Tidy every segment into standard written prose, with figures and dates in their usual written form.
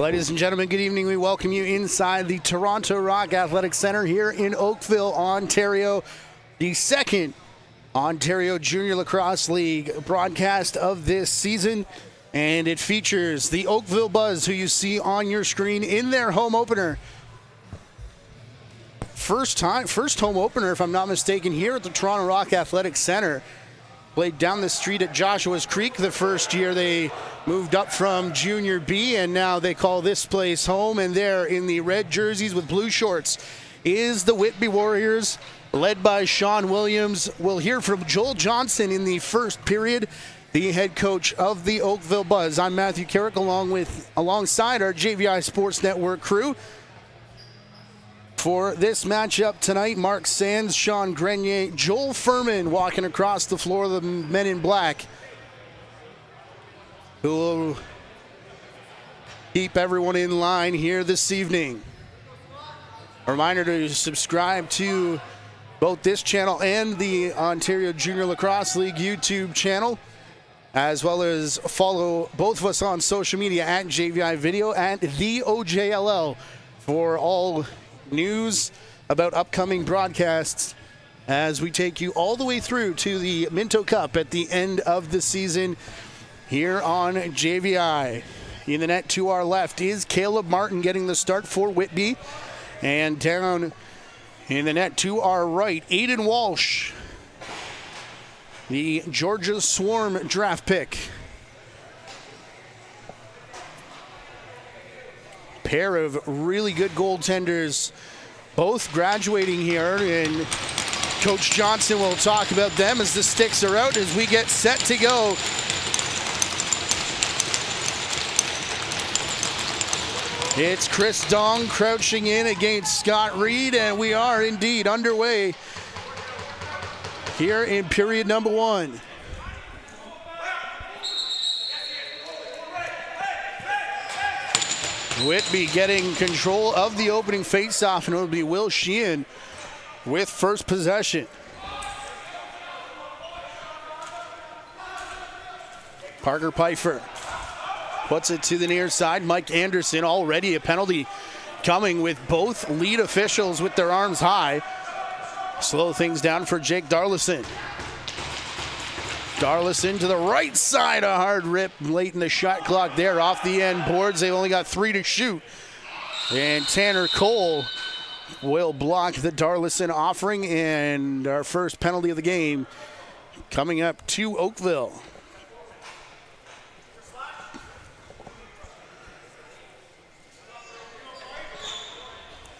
Ladies and gentlemen, good evening. We welcome you inside the Toronto Rock Athletic Center here in Oakville, Ontario. The second Ontario Junior Lacrosse League broadcast of this season. And it features the Oakville Buzz, who you see on your screen in their home opener. First home opener, if I'm not mistaken, here at the Toronto Rock Athletic Center. Played down the street at Joshua's Creek the first year they moved up from Junior B, and now they call this place home. And there in the red jerseys with blue shorts is the Whitby Warriors, led by Sean Williams. We'll hear from Joel Johnson in the first period, the head coach of the Oakville Buzz. I'm Matthew Carrick alongside our JVI Sports Network crew. For this matchup tonight, Mark Sands, Sean Grenier, Joel Furman walking across the floor of the men in black, who will keep everyone in line here this evening. A reminder to subscribe to both this channel and the Ontario Junior Lacrosse League YouTube channel, as well as follow both of us on social media at JVI Video and the OJLL for all news about upcoming broadcasts as we take you all the way through to the Minto Cup at the end of the season here on JVI. In the net to our left is Caleb Martin getting the start for Whitby. And down in the net to our right, Aiden Walsh, the Georgia Swarm draft pick. Pair of really good goaltenders, both graduating here, and Coach Johnson will talk about them as the sticks are out as we get set to go. It's Chris Dong crouching in against Scott Reed, and we are indeed underway here in period number one. Whitby getting control of the opening faceoff, and it'll be Will Sheehan with first possession. Parker Pfeiffer puts it to the near side. Mike Anderson, already a penalty coming with both lead officials with their arms high. Slow things down for Jake Darlison. Darlison to the right side, a hard rip late in the shot clock there off the end boards. They've only got 3 to shoot. And Tanner Cole will block the Darlison offering, and our first penalty of the game coming up to Oakville.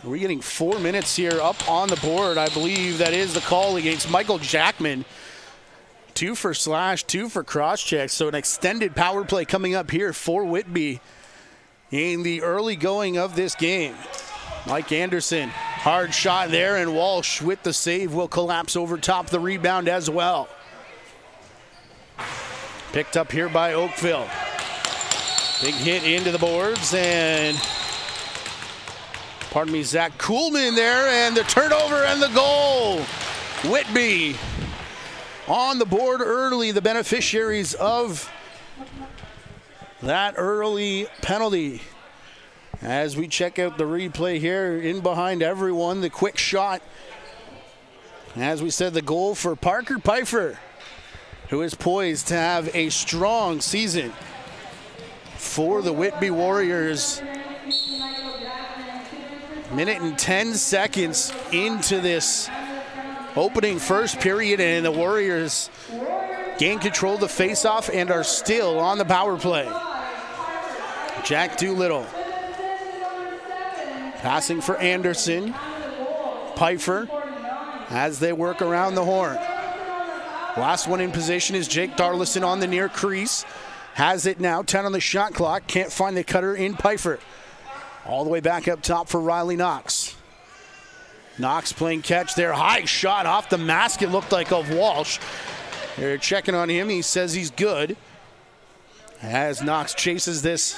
We're getting 4 minutes here up on the board. I believe that is the call against Michael Jackman. 2 for slash, 2 for cross check. So an extended power play coming up here for Whitby in the early going of this game. Mike Anderson, hard shot there, and Walsh with the save will collapse over top the rebound as well. Picked up here by Oakville. Big hit into the boards, and Zach Kuhlman there, and the turnover and the goal. Whitby on the board early, the beneficiaries of that early penalty. As we check out the replay here, in behind everyone, the quick shot. As we said, the goal for Parker Pfeiffer, who is poised to have a strong season for the Whitby Warriors. Minute and 10 seconds into this opening first period, and the Warriors gain control of the faceoff and are still on the power play. Jack Doolittle passing for Anderson. Pfeiffer as they work around the horn. Last one in position is Jake Darlison on the near crease. Has it now, 10 on the shot clock. Can't find the cutter in Pfeiffer. All the way back up top for Riley Knox. Knox playing catch there. High shot off the mask, it looked like, of Walsh. They're checking on him. He says he's good. As Knox chases this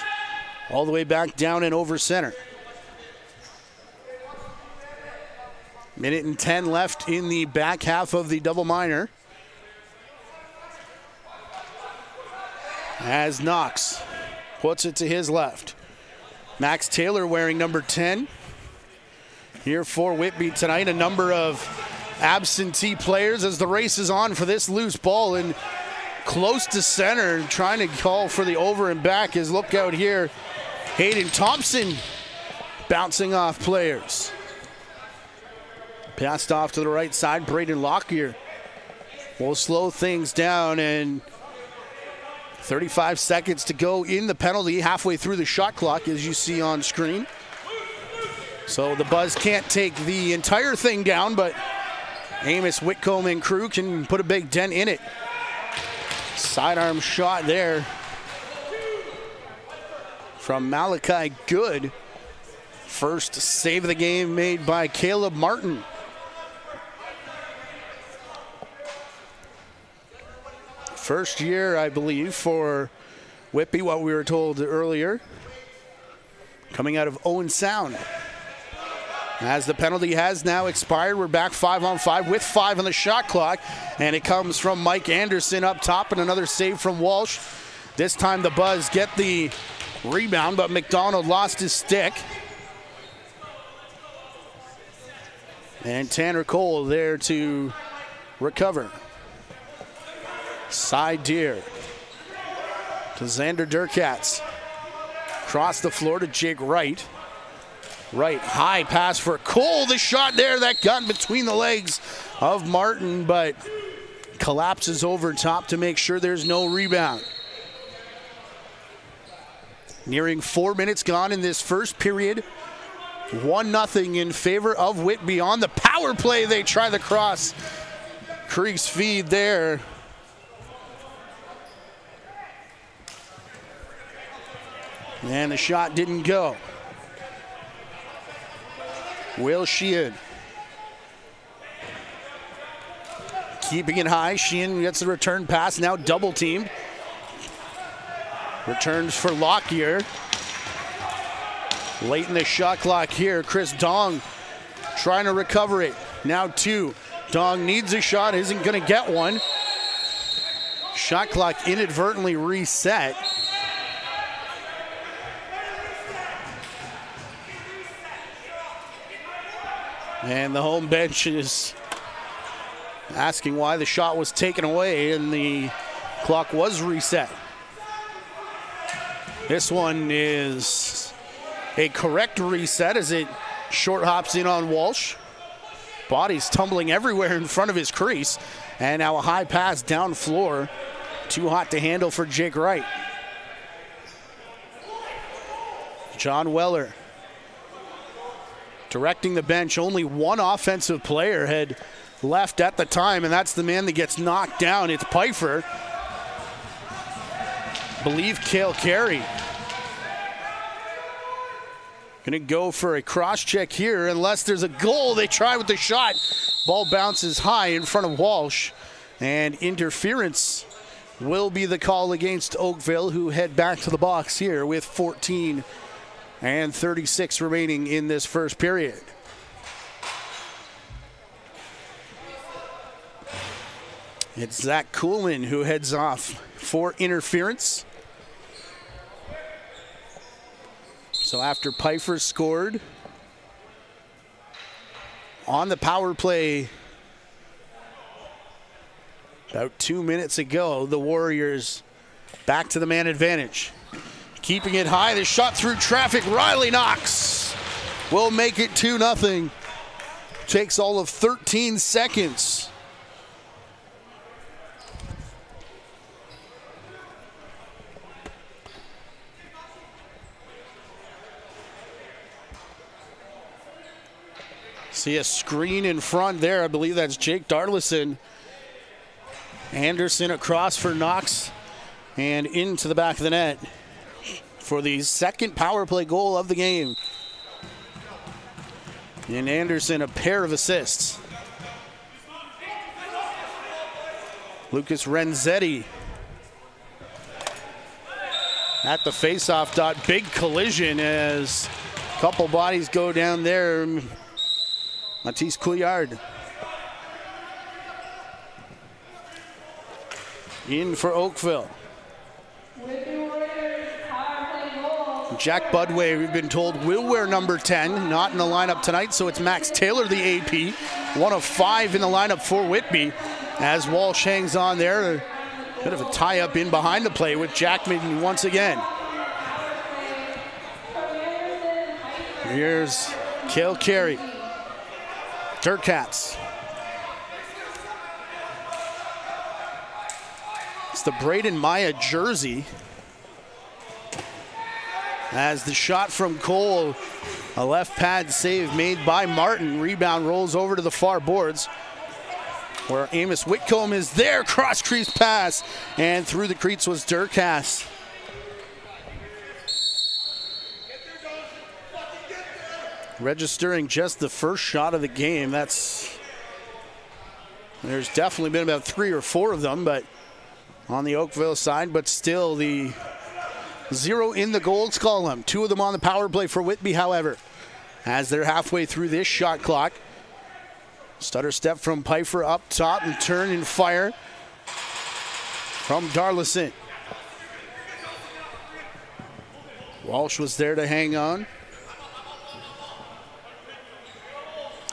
all the way back down and over center. Minute and 10 left in the back half of the double minor. As Knox puts it to his left. Max Taylor wearing number 10 here for Whitby tonight. A number of absentee players as the race is on for this loose ball, and close to center, trying to call for the over and back is, look out here, Hayden Thompson bouncing off players. Passed off to the right side. Braden Lockyer will slow things down, and 35 seconds to go in the penalty, halfway through the shot clock, as you see on screen. So the Buzz can't take the entire thing down, but Amos Whitcomb and crew can put a big dent in it. Sidearm shot there from Malachi Good. First save of the game made by Caleb Martin. First year, I believe, for Whitby, what we were told earlier, coming out of Owen Sound. As the penalty has now expired, we're back 5-on-5 with 5 on the shot clock, and it comes from Mike Anderson up top, and another save from Walsh. This time the Buzz get the rebound, but McDonald lost his stick. And Tanner Cole there to recover. Side deer to Xander Durkatz. Across the floor to Jake Wright. Right, high pass for Cole. The shot there that got between the legs of Martin, but collapses over top to make sure there's no rebound. Nearing 4 minutes gone in this first period. 1-0 in favor of Whitby. On the power play, they try the cross crease feed there. And the shot didn't go. Will Sheehan keeping it high. Sheehan gets the return pass, now double teamed. Returns for Lockyer. Late in the shot clock here, Chris Dong trying to recover it. Now 2. Dong needs a shot, isn't going to get one. Shot clock inadvertently reset. And the home bench is asking why the shot was taken away, and the clock was reset. This one is a correct reset as it short hops in on Walsh. Body's tumbling everywhere in front of his crease. And now a high pass down floor. Too hot to handle for Jake Wright. John Weller directing the bench. Only one offensive player had left at the time, and that's the man that gets knocked down. It's Pfeiffer. I believe Cale Carey. Gonna go for a cross check here. Unless there's a goal, they try with the shot. Ball bounces high in front of Walsh, and interference will be the call against Oakville, who head back to the box here with 14 and 36 remaining in this first period. It's Zach Kuhlman who heads off for interference. So after Pfeiffer scored on the power play about 2 minutes ago, the Warriors back to the man advantage. Keeping it high, the shot through traffic. Riley Knox will make it 2-0. Takes all of 13 seconds. See a screen in front there. I believe that's Jake Darlison. Anderson across for Knox and into the back of the net for the second power play goal of the game. And Anderson, a pair of assists. Lucas Renzetti at the faceoff dot. Big collision as a couple bodies go down there. Matisse Couillard in for Oakville. Jack Budway, we've been told, will wear number 10. Not in the lineup tonight, so it's Max Taylor, the AP. 1 of 5 in the lineup for Whitby. As Walsh hangs on there. A bit of a tie-up in behind the play with Jackman once again. Here's Kale Carey. Dirkats. It's the Braden Maya jersey. As the shot from Cole, a left pad save made by Martin. Rebound rolls over to the far boards, where Amos Whitcomb is there. Cross crease pass, and through the cleats was Dirkas. Registering just the first shot of the game. There's definitely been about 3 or 4 of them, but on the Oakville side, but still the 0 in the goals column. 2 of them on the power play for Whitby, however, as they're halfway through this shot clock. Stutter step from Pfeiffer up top and turn and fire from Darlison. Walsh was there to hang on.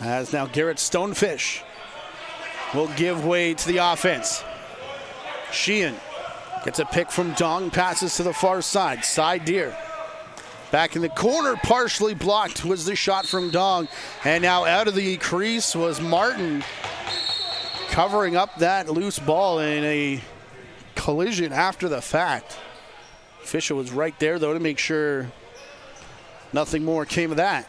As now Garrett Stonefish will give way to the offense. Sheehan gets a pick from Dong, passes to the far side. Side Deer. Back in the corner, partially blocked was the shot from Dong. And now out of the crease was Martin, covering up that loose ball in a collision after the fact. Fisher was right there, though, to make sure nothing more came of that.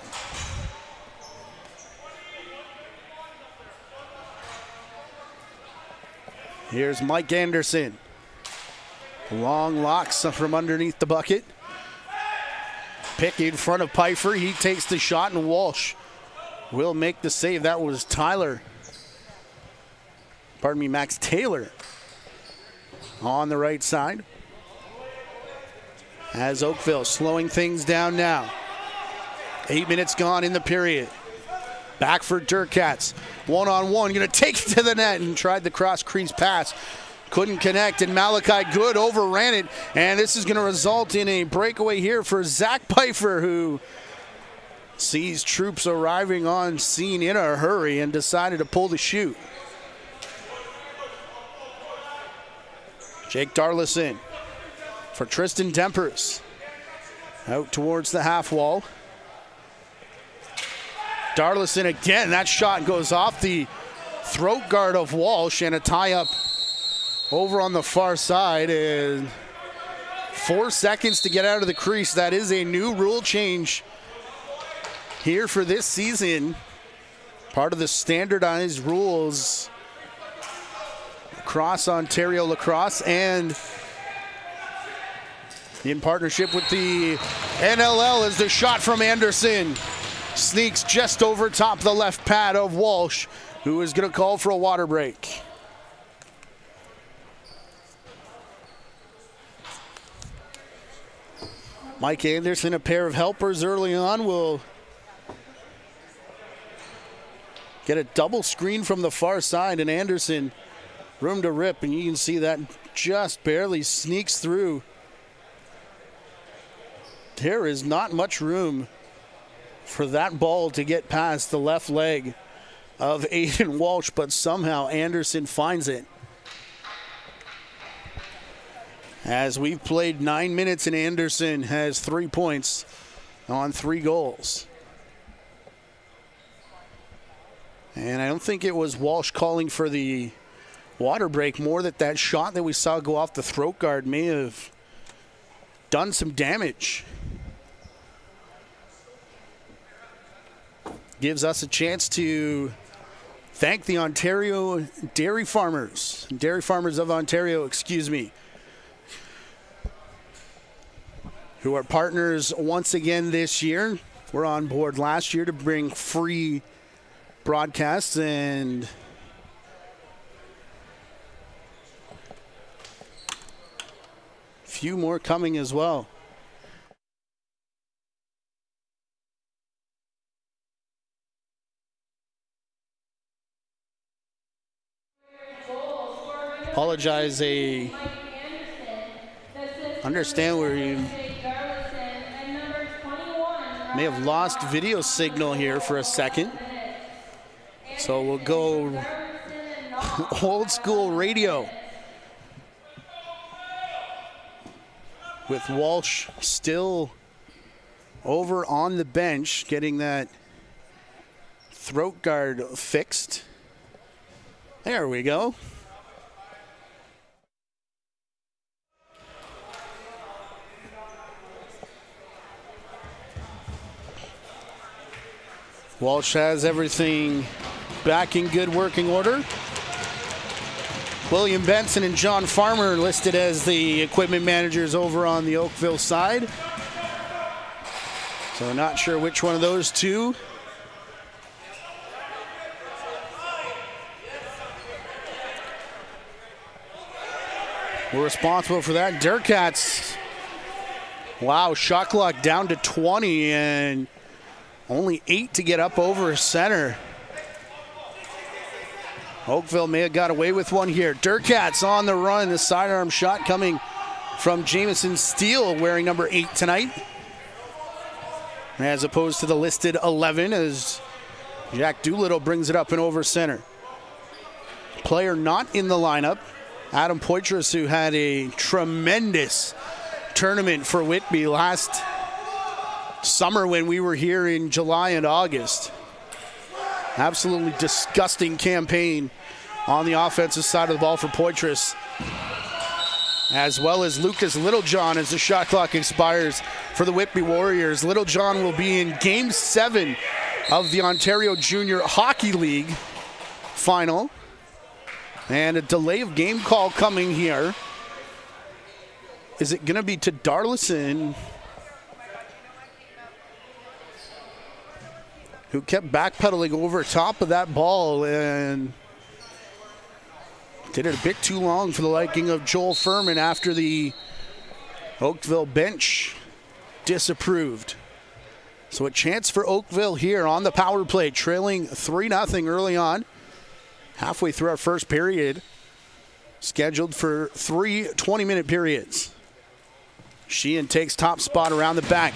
Here's Mike Anderson. Long locks from underneath the bucket. Pick in front of Pfeiffer. He takes the shot, and Walsh will make the save. That was Max Taylor on the right side. As Oakville slowing things down now. 8 minutes gone in the period. Back for Dirkats. One-on-one, gonna take it to the net and tried the cross crease pass. Couldn't connect, and Malachi Good overran it, and this is gonna result in a breakaway here for Zach Pfeiffer, who sees troops arriving on scene in a hurry and decided to pull the chute. Jake Darlison for Tristan Dempers. Out towards the half wall. Darlison again, that shot goes off the throat guard of Walsh, and a tie-up over on the far side. And 4 seconds to get out of the crease. That is a new rule change here for this season. Part of the standardized rules across Ontario Lacrosse, and in partnership with the NLL, is the shot from Anderson. Sneaks just over top the left pad of Walsh, who is going to call for a water break. Mike Anderson, a pair of helpers early on, will get a double screen from the far side, and Anderson room to rip, and you can see that just barely sneaks through. There is not much room for that ball to get past the left leg of Aiden Walsh, but somehow Anderson finds it. As we've played 9 minutes, and Anderson has 3 points on 3 goals. And I don't think it was Walsh calling for the water break, more that shot that we saw go off the throat guard may have done some damage. Gives us a chance to thank the Ontario Dairy Farmers of Ontario, who are partners once again this year. We're on board last year to bring free broadcasts, and a few more coming as well. Apologize, understand where you May have lost video signal here for a second. So we'll go old school radio with Walsh still over on the bench, getting that throat guard fixed. There we go. Walsh has everything back in good working order. William Benson and John Farmer listed as the equipment managers over on the Oakville side. So not sure which one of those two. We're responsible for that. Durkats, wow, shot clock down to 20 and only 8 to get up over center. Oakville may have got away with one here. Durkats on the run. The sidearm shot coming from Jamison Steele, wearing number 8 tonight, as opposed to the listed 11, as Jack Doolittle brings it up and over center. Player not in the lineup, Adam Poitras, who had a tremendous tournament for Whitby last summer when we were here in July and August. Absolutely disgusting campaign on the offensive side of the ball for Poitras, as well as Lucas Littlejohn as the shot clock expires for the Whitby Warriors. Littlejohn will be in Game 7 of the Ontario Junior Hockey League final. And a delay of game call coming here. Is it going to be to Darlison, who kept backpedaling over top of that ball and did it a bit too long for the liking of Joel Furman after the Oakville bench disapproved. So a chance for Oakville here on the power play, trailing 3-0 early on. Halfway through our first period, scheduled for 3 20-minute periods. Sheehan takes top spot around the back.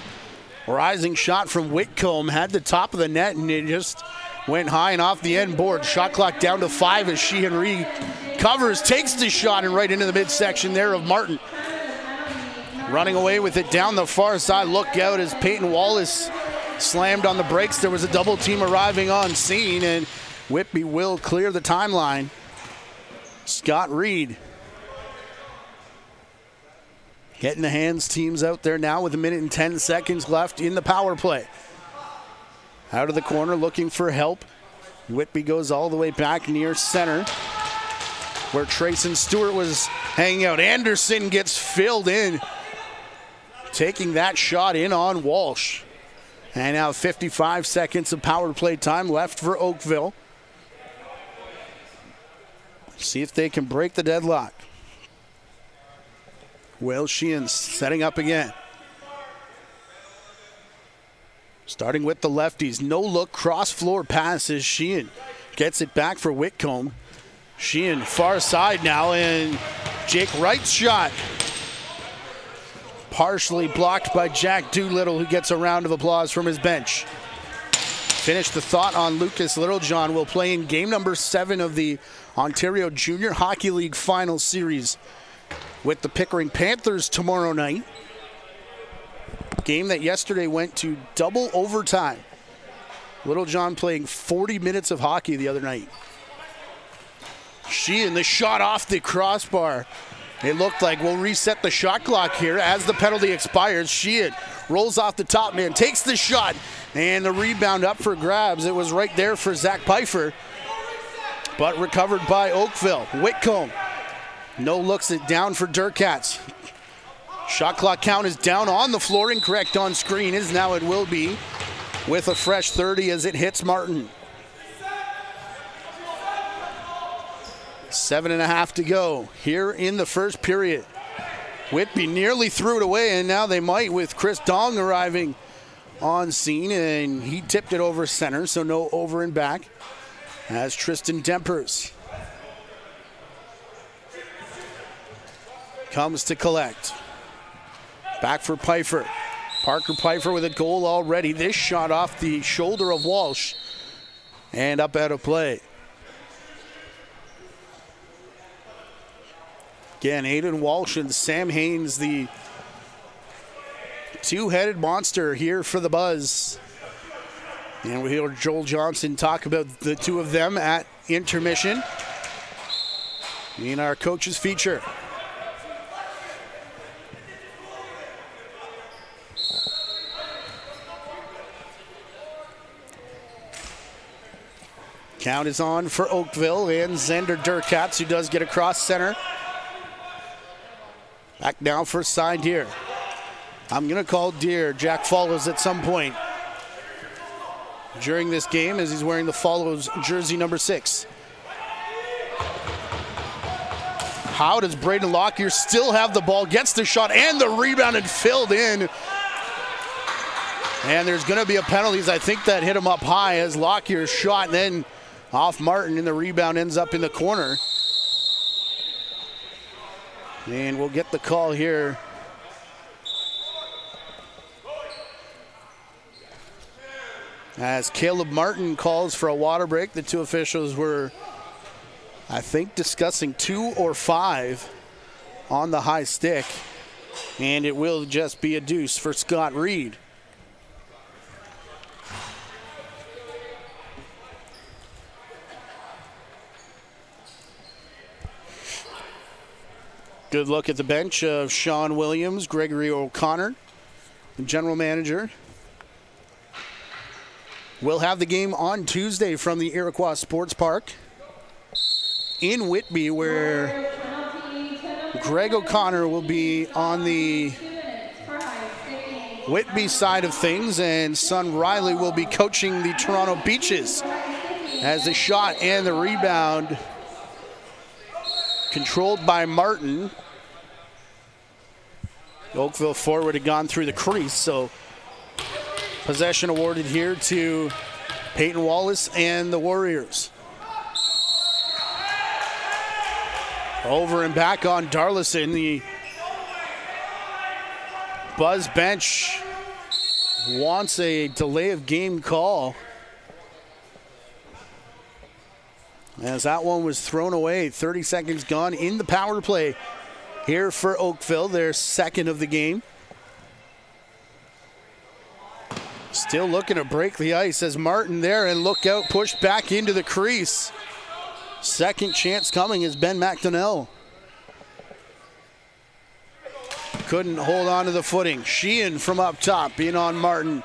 Rising shot from Whitcomb, had the top of the net, and it just went high and off the end board. Shot clock down to 5 as Sheehan recovers, takes the shot, and right into the midsection there of Martin. Running away with it down the far side. Look out as Peyton Wallace slammed on the brakes. There was a double team arriving on scene, and Whitby will clear the timeline. Scott Reed getting the hands teams out there now with 1 minute and 10 seconds left in the power play. Out of the corner looking for help. Whitby goes all the way back near center, where Trayson Stewart was hanging out. Anderson gets filled in, taking that shot in on Walsh. And now 55 seconds of power play time left for Oakville. See if they can break the deadlock. Will Sheehan setting up again. Starting with the lefties. No look cross floor passes. Sheehan gets it back for Whitcomb. Sheehan far side now, and Jake Wright's shot partially blocked by Jack Doolittle, who gets a round of applause from his bench. Finish the thought on Lucas Littlejohn. Will play in game number 7 of the Ontario Junior Hockey League Final Series with the Pickering Panthers tomorrow night. Game that yesterday went to double overtime. Littlejohn playing 40 minutes of hockey the other night. Sheehan, the shot off the crossbar. It looked like we'll reset the shot clock here as the penalty expires. Sheehan rolls off the top man, takes the shot, and the rebound up for grabs. It was right there for Zach Pfeiffer, but recovered by Oakville. Whitcomb, no looks it down for Durkats. Shot clock count is down on the floor. Incorrect on screen, as now it will be, with a fresh 30 as it hits Martin. 7.5 to go here in the first period. Whitby nearly threw it away, and now they might with Chris Dong arriving on scene, and he tipped it over center, so no over and back as Tristan Dempers comes to collect. Back for Pfeiffer. Parker Pfeiffer with a goal already. This shot off the shoulder of Walsh and up out of play. Again, Aiden Walsh and Sam Haynes, the two-headed monster here for the Buzz. And we hear Joel Johnson talk about the two of them at intermission in our coaches feature. Count is on for Oakville and Xander Durkatz, who does get across center. Back now for side here. I'm going to call Deer. Jack Follows at some point during this game as he's wearing the Follows jersey number 6. How does Braden Lockyer still have the ball? Gets the shot and the rebound and filled in. And there's going to be a penalty. I think that hit him up high as Lockyer's shot, and then off Martin, and the rebound ends up in the corner. And we'll get the call here. As Caleb Martin calls for a water break, the two officials were, I think, discussing 2 or 5 on the high stick. And it will just be a deuce for Scott Reed. Good look at the bench of Sean Williams, Gregory O'Connor, the general manager. We'll have the game on Tuesday from the Iroquois Sports Park in Whitby, where Greg O'Connor will be on the Whitby side of things, and son Riley will be coaching the Toronto Beaches as the shot and the rebound controlled by Martin. Oakville forward had gone through the crease, so possession awarded here to Peyton Wallace and the Warriors. Over and back on Darlison. The Buzz bench wants a delay of game call, as that one was thrown away. 30 seconds gone in the power play here for Oakville, their second of the game. Still looking to break the ice as Martin there, and look out, pushed back into the crease. Second chance coming is Ben McDonnell. Couldn't hold on to the footing. Sheehan from up top being on Martin,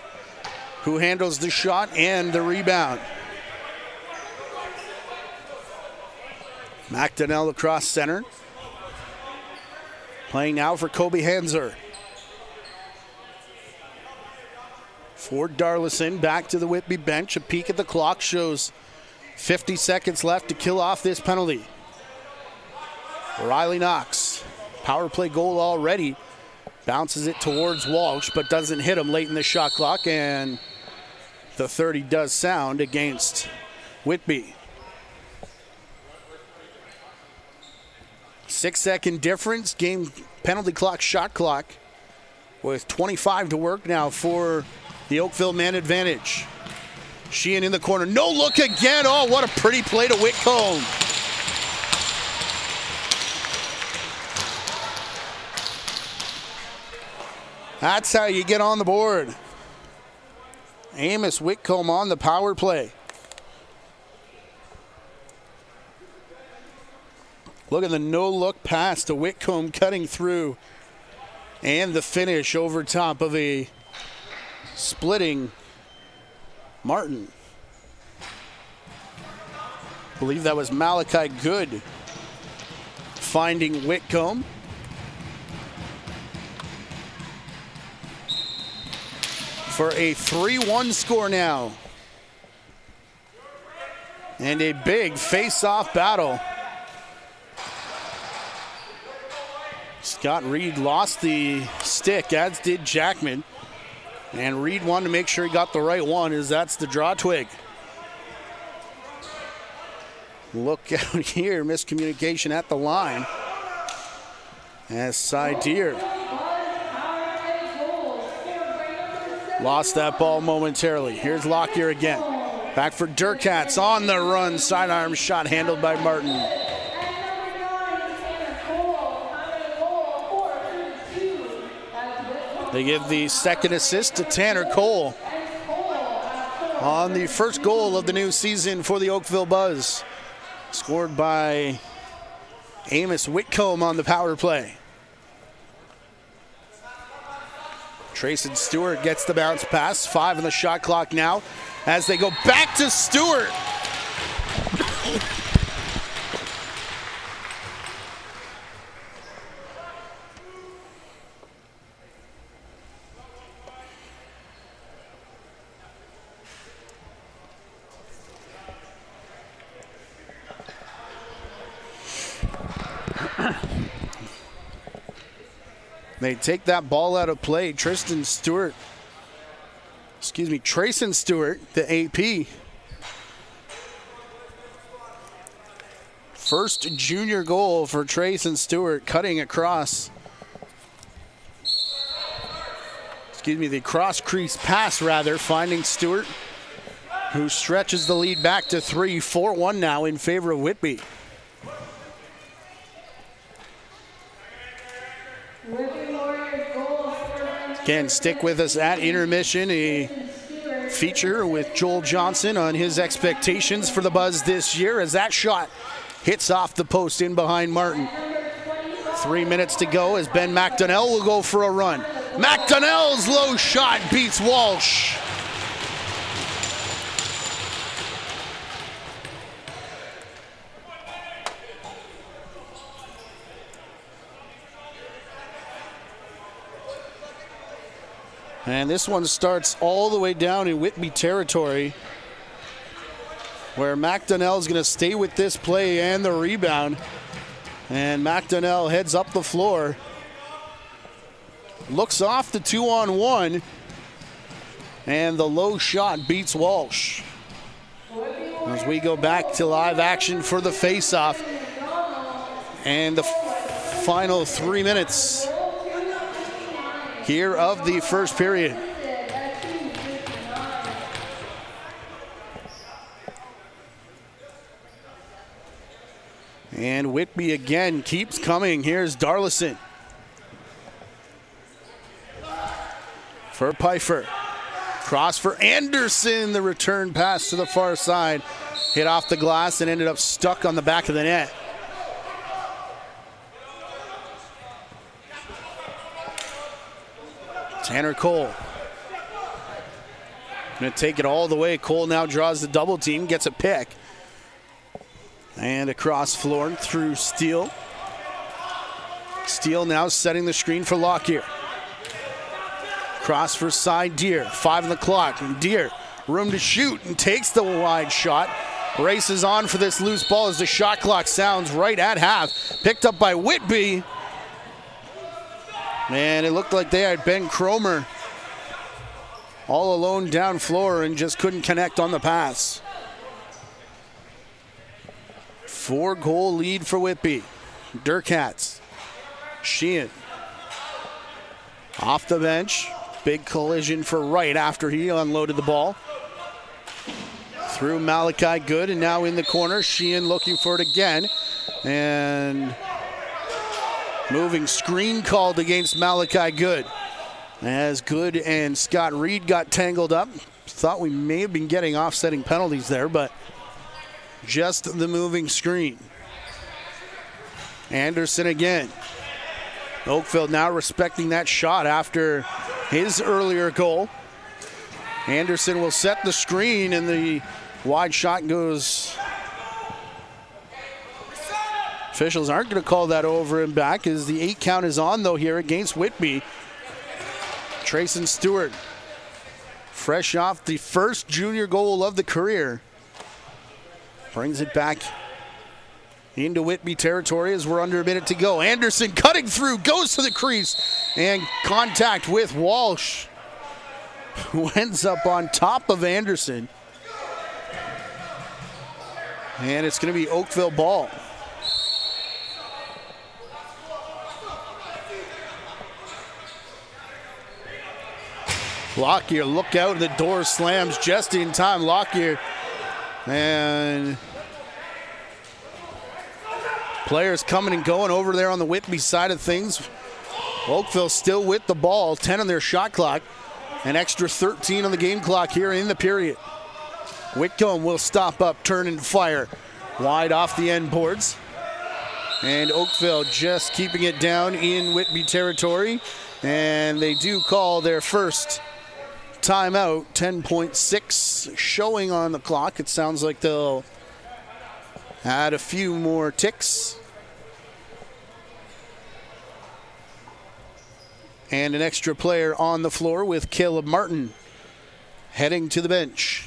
who handles the shot and the rebound. McDonnell across center. Playing now for Kobe Hanser. For Darlison, back to the Whitby bench. A peek at the clock shows 50 seconds left to kill off this penalty. Riley Knox, power play goal already. Bounces it towards Walsh, but doesn't hit him late in the shot clock, and the 30 does sound against Whitby. 6-second difference, game penalty clock, shot clock, with 25 to work now for the Oakville man advantage. Sheehan in the corner, no look again. Oh, what a pretty play to Whitcomb. That's how you get on the board. Amos Whitcomb on the power play. Look at the no-look pass to Whitcomb cutting through, and the finish over top of a splitting Martin. I believe that was Malachi Good finding Whitcomb. For a 3-1 score now. And a big face-off battle. Scott Reed lost the stick, as did Jackman. And Reed wanted to make sure he got the right one, as that's the draw twig. Look out here, miscommunication at the line. As Side Deer Lost that ball momentarily. Here's Lockyer again. Back for Durkats on the run. Sidearm shot handled by Martin. They give the second assist to Tanner Cole on the first goal of the new season for the Oakville Buzz. Scored by Amos Whitcomb on the power play. Trayson Stewart gets the bounce pass. 5 on the shot clock now as they go back to Stewart. They take that ball out of play. Trayson Stewart, the AP. First junior goal for Trayson Stewart, cutting across. The cross crease pass rather, finding Stewart, who stretches the lead back to 3, 4-1 now in favor of Whitby. Again, stick with us at intermission. A feature with Joel Johnson on his expectations for the Buzz this year as that shot hits off the post in behind Martin. 3 minutes to go as Ben McDonnell will go for a run. McDonnell's low shot beats Walsh. And this one starts all the way down in Whitby territory, where McDonnell is going to stay with this play and the rebound. And McDonnell heads up the floor, looks off the 2-on-1, and the low shot beats Walsh. As we go back to live action for the face-off and the final 3 minutes here of the first period. And Whitby again keeps coming. Here's Darlison for Pfeiffer. Cross for Anderson. The return pass to the far side. Hit off the glass and ended up stuck on the back of the net. Tanner Cole. Gonna take it all the way. Cole now draws the double team, gets a pick. And across floor through Steele. Steele now setting the screen for Lockyer. Cross for side Deere. 5 on the clock. And Deere, room to shoot, and takes the wide shot. Races on for this loose ball as the shot clock sounds right at half. Picked up by Whitby. And it looked like they had Ben Cromer all alone down floor and just couldn't connect on the pass. 4-goal lead for Whitby. Durkats. Sheehan. Off the bench. Big collision for Wright after he unloaded the ball. Through Malachi Good, and now in the corner. Sheehan looking for it again. And moving screen called against Malachi Good. As Good and Scott Reed got tangled up. Thought we may have been getting offsetting penalties there, but just the moving screen. Anderson again. Oakville now respecting that shot after his earlier goal. Anderson will set the screen, and the wide shot goes. Officials aren't going to call that over and back as the 8 count is on, though, here against Whitby. Trayson Stewart, fresh off the first junior goal of the career, brings it back into Whitby territory as we're under a minute to go. Anderson cutting through, goes to the crease, and contact with Walsh, who ends up on top of Anderson. And it's going to be Oakville ball. Lockyer, look out, and the door slams just in time. Lockyer, and players coming and going over there on the Whitby side of things. Oakville still with the ball, 10 on their shot clock, an extra 13 on the game clock here in the period. Whitcomb will stop up, turn and fire. Wide off the end boards. And Oakville just keeping it down in Whitby territory. And they do call their first timeout, 10.6 showing on the clock. It sounds like they'll add a few more ticks. And an extra player on the floor with Caleb Martin heading to the bench.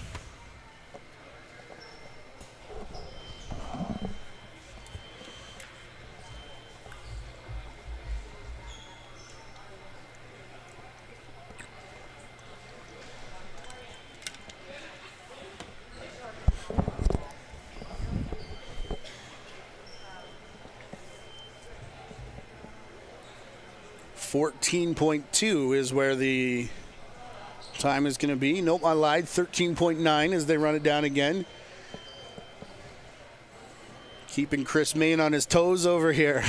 .2 is where the time is going to be. Nope, I lied. 13.9 as they run it down again. Keeping Chris Main on his toes over here,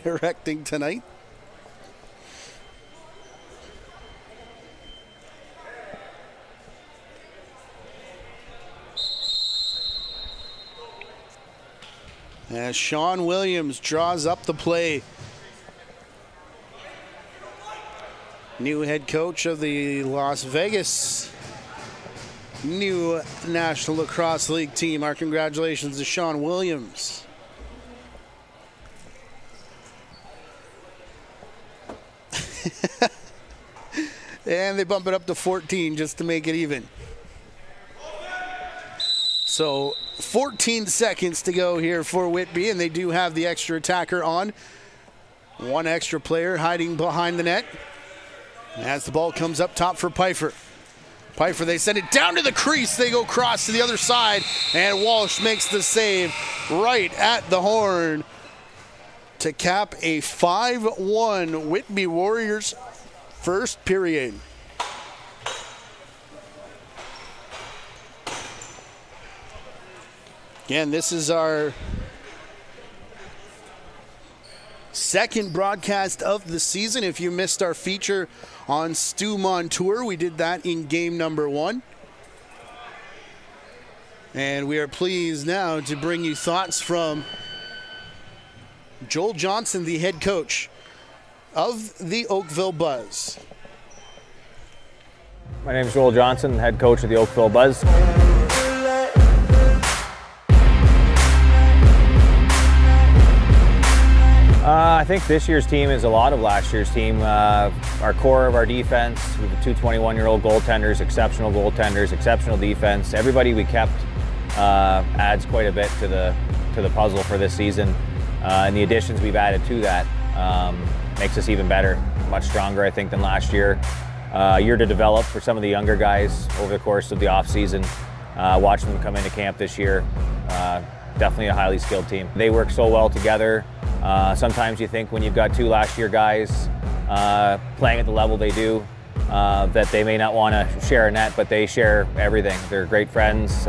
directing tonight. As Sean Williams draws up the play. New head coach of the Las Vegas new National Lacrosse League team. Our congratulations to Sean Williams. And they bump it up to 14 just to make it even. So 14 seconds to go here for Whitby, and they do have the extra attacker on. One extra player hiding behind the net. As the ball comes up top for Pfeiffer. Pfeiffer, they send it down to the crease. They go cross to the other side, and Walsh makes the save right at the horn to cap a 5-1 Whitby Warriors first period. Again, this is our second broadcast of the season. If you missed our feature on Stu Montour, we did that in game number 1. And we are pleased now to bring you thoughts from Joel Johnson, the head coach of the Oakville Buzz. My name is Joel Johnson, head coach of the Oakville Buzz. I think this year's team is a lot of last year's team. Our core of our defense, we have 2 21-year-old goaltenders, exceptional defense. Everybody we kept adds quite a bit to the puzzle for this season. And the additions we've added to that makes us even better, much stronger, I think, than last year. Year to develop for some of the younger guys over the course of the off-season. Watching them come into camp this year, definitely a highly skilled team. They work so well together. Sometimes you think when you've got 2 last year guys playing at the level they do, that they may not want to share a net, but they share everything. They're great friends,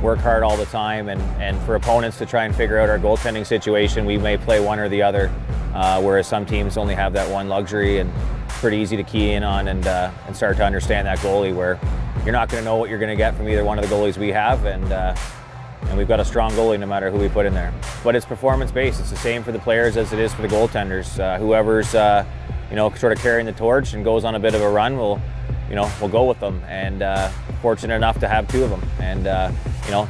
work hard all the time, and for opponents to try and figure out our goaltending situation, we may play one or the other, whereas some teams only have that one luxury, and it's pretty easy to key in on and start to understand that goalie, where you're not going to know what you're going to get from either one of the goalies we have, and we've got a strong goalie no matter who we put in there. But it's performance-based. It's the same for the players as it is for the goaltenders. Whoever's sort of carrying the torch and goes on a bit of a run, we'll go with them. And fortunate enough to have 2 of them. And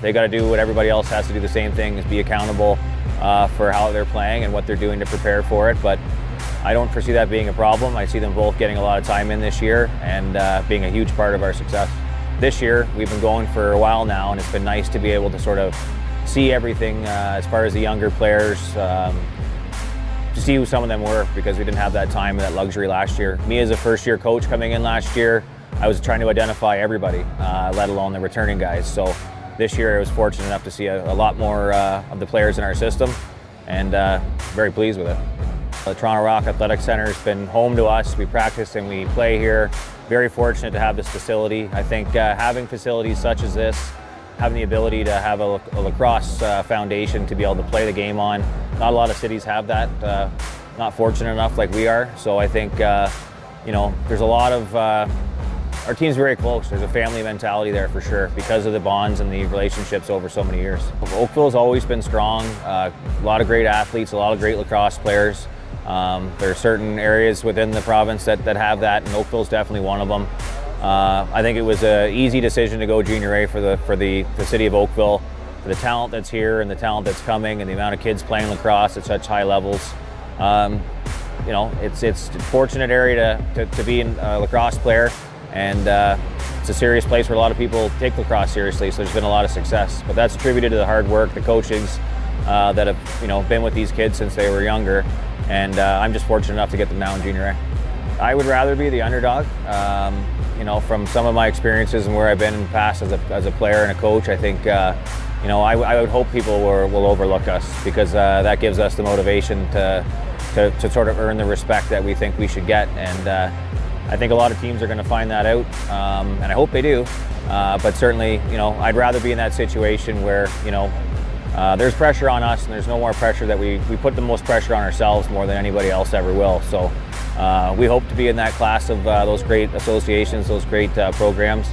they got to do what everybody else has to do, the same thing, is be accountable for how they're playing and what they're doing to prepare for it. But I don't foresee that being a problem. I see them both getting a lot of time in this year and being a huge part of our success. This year, we've been going for a while now, and it's been nice to be able to sort of see everything as far as the younger players, to see who some of them were, because we didn't have that time and that luxury last year. Me as a first-year coach coming in last year, I was trying to identify everybody, let alone the returning guys. So this year, I was fortunate enough to see a lot more of the players in our system, and very pleased with it. The Toronto Rock Athletic Center has been home to us. We practice and we play here very fortunate to have this facility. I think having facilities such as this, having the ability to have a lacrosse foundation to be able to play the game on, not a lot of cities have that. Not fortunate enough like we are. So I think, you know, there's a lot of, our team's very close. There's a family mentality there for sure because of the bonds and the relationships over so many years. Oakville's always been strong. A lot of great athletes, a lot of great lacrosse players. There are certain areas within the province that have that, and Oakville's definitely one of them. I think it was an easy decision to go Junior A for the city of Oakville, for the talent that's here and the talent that's coming and the amount of kids playing lacrosse at such high levels. You know, it's a fortunate area to be a lacrosse player, and it's a serious place where a lot of people take lacrosse seriously, so there's been a lot of success. But that's attributed to the hard work, the coachings that have, you know, been with these kids since they were younger, and I'm just fortunate enough to get them now in Junior A. I would rather be the underdog. You know, from some of my experiences and where I've been in the past as a player and a coach, I think, you know, I would hope people will overlook us, because that gives us the motivation to sort of earn the respect that we think we should get. And I think a lot of teams are going to find that out, and I hope they do. But certainly, you know, I'd rather be in that situation where, you know, there's pressure on us, and there's no more pressure that we put the most pressure on ourselves more than anybody else ever will. So we hope to be in that class of those great associations, those great programs.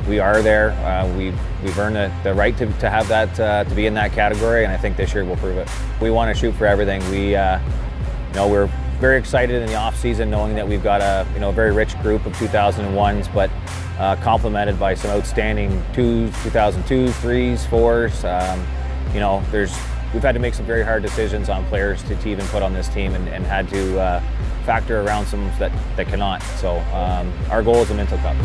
We are there. We've earned the right to have that, to be in that category, and I think this year we'll prove it. We want to shoot for everything. You know, we're very excited in the off season, knowing that we've got a very rich group of 2001s, but complemented by some outstanding 2002s, 3s, 4s. You know, we've had to make some very hard decisions on players to even put on this team, and had to factor around some that cannot. So our goal is a Minto Cup.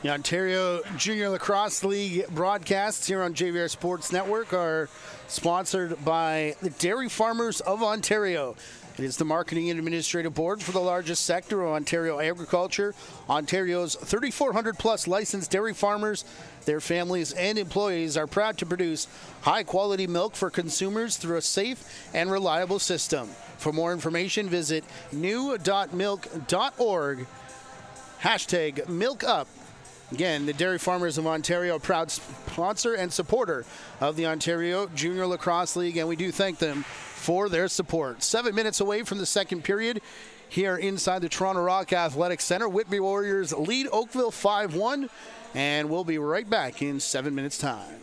The Ontario Junior Lacrosse League broadcasts here on JVI Sports Network are sponsored by the Dairy Farmers of Ontario. It is the marketing and administrative board for the largest sector of Ontario agriculture. Ontario's 3,400 plus licensed dairy farmers, their families and employees are proud to produce high quality milk for consumers through a safe and reliable system. For more information, visit new.milk.org, #MilkUp. Again, the Dairy Farmers of Ontario, a proud sponsor and supporter of the Ontario Junior Lacrosse League, and we do thank them for their support. 7 minutes away from the second period here inside the Toronto Rock Athletic Center. Whitby Warriors lead Oakville 5-1, and we'll be right back in 7 minutes' time.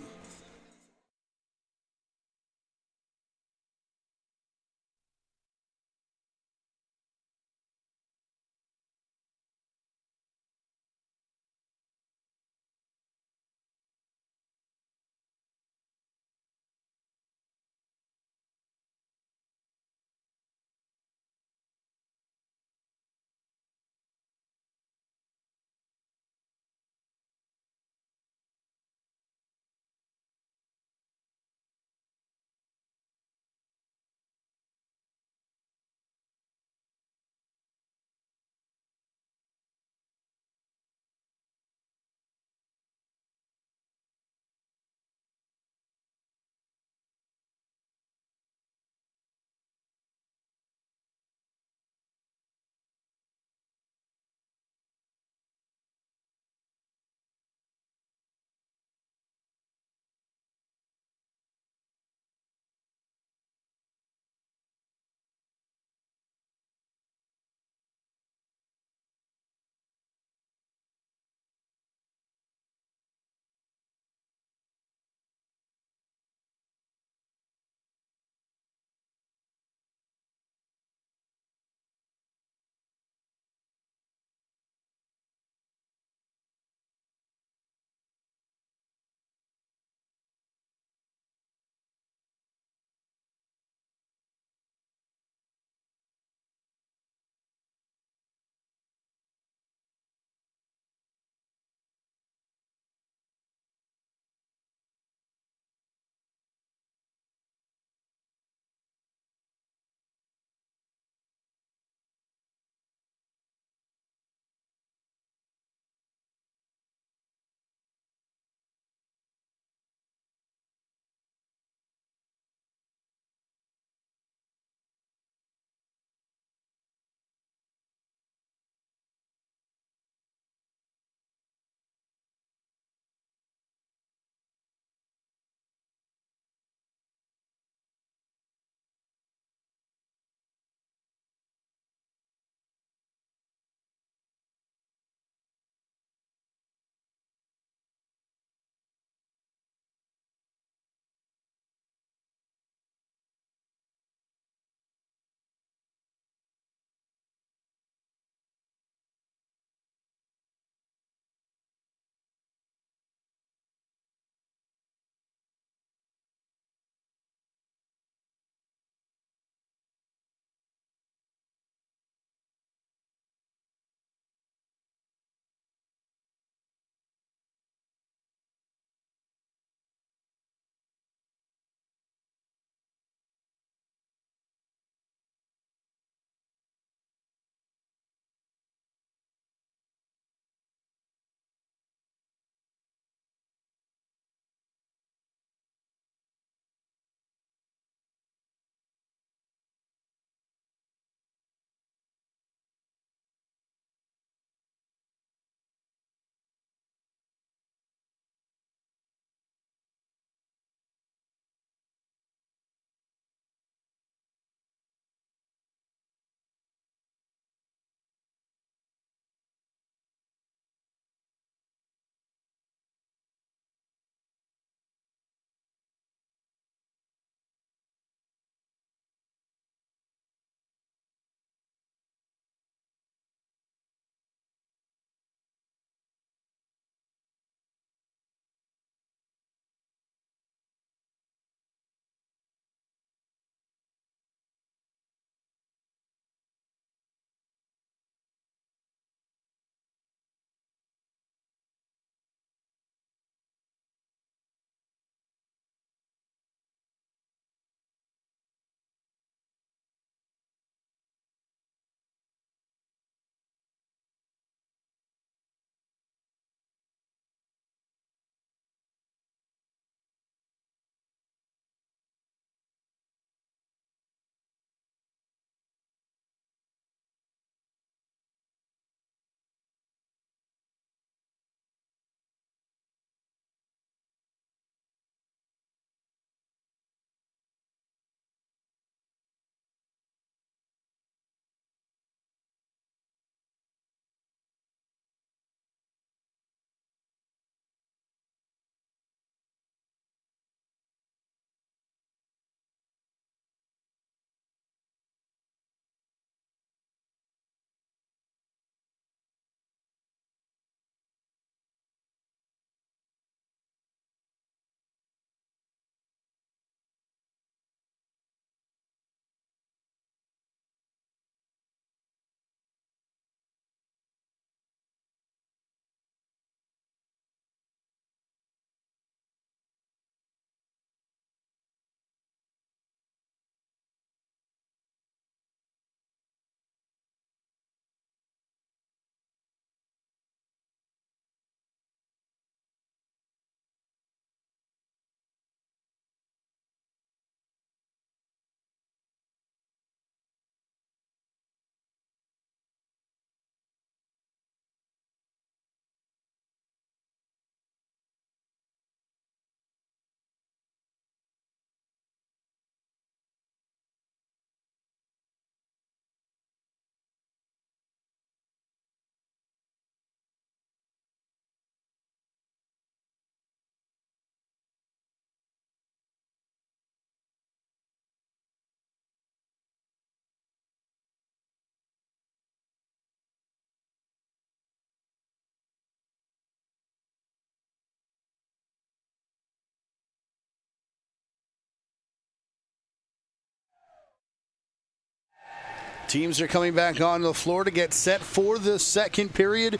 Teams are coming back on the floor to get set for the second period.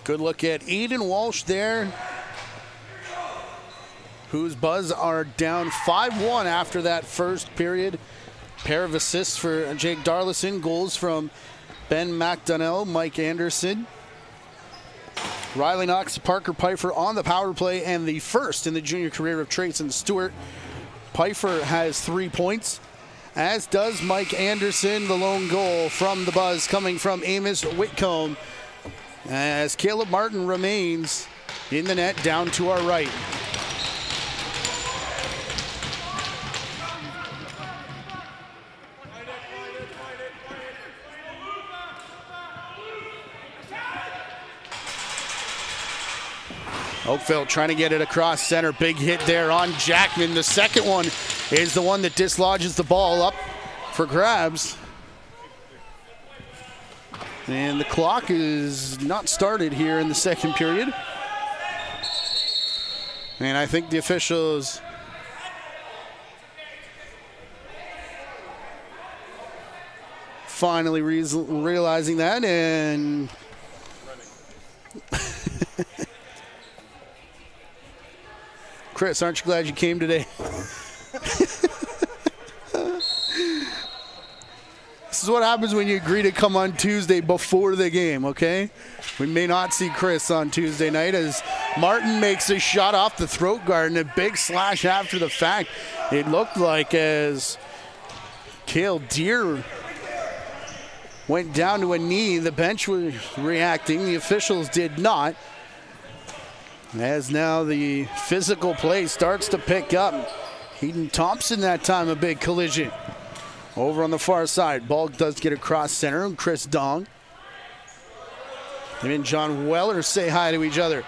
Good look at Aiden Walsh there, whose Buzz are down 5-1 after that first period. Pair of assists for Jake Darlison, goals from Ben McDonnell, Mike Anderson, Riley Knox, Parker Pfeiffer on the power play, and the first in the junior career of Trayson Stewart. Pfeiffer has 3 points, as does Mike Anderson. The lone goal from the Buzz coming from Amos Whitcomb, as Caleb Martin remains in the net down to our right. Oakville trying to get it across center. Big hit there on Jackman. The second one is the one that dislodges the ball up for grabs. And the clock is not started here in the second period. And I think the officials finally realizing that, and Chris, aren't you glad you came today? This is what happens when you agree to come on Tuesday before the game, okay? We may not see Chris on Tuesday night as Martin makes a shot off the throat guard and a big slash after the fact. It looked like as Cale Deere went down to a knee, the bench was reacting. The officials did not. As now the physical play starts to pick up. Heaton Thompson that time, a big collision. Over on the far side, ball does get across center, and Chris Dong and John Weller say hi to each other.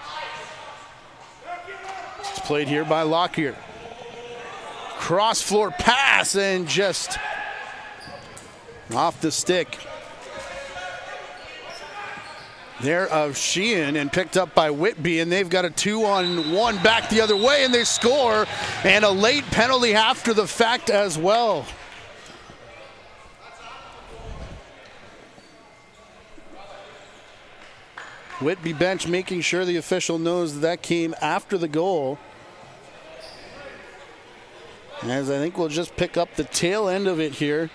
It's played here by Lockyer. Cross floor pass and just off the stick there of Sheehan, and picked up by Whitby, and they've got a 2-on-1 back the other way, and they score, and a late penalty after the fact as well. Whitby bench making sure the official knows that came after the goal. As I think we'll just pick up the tail end of it here.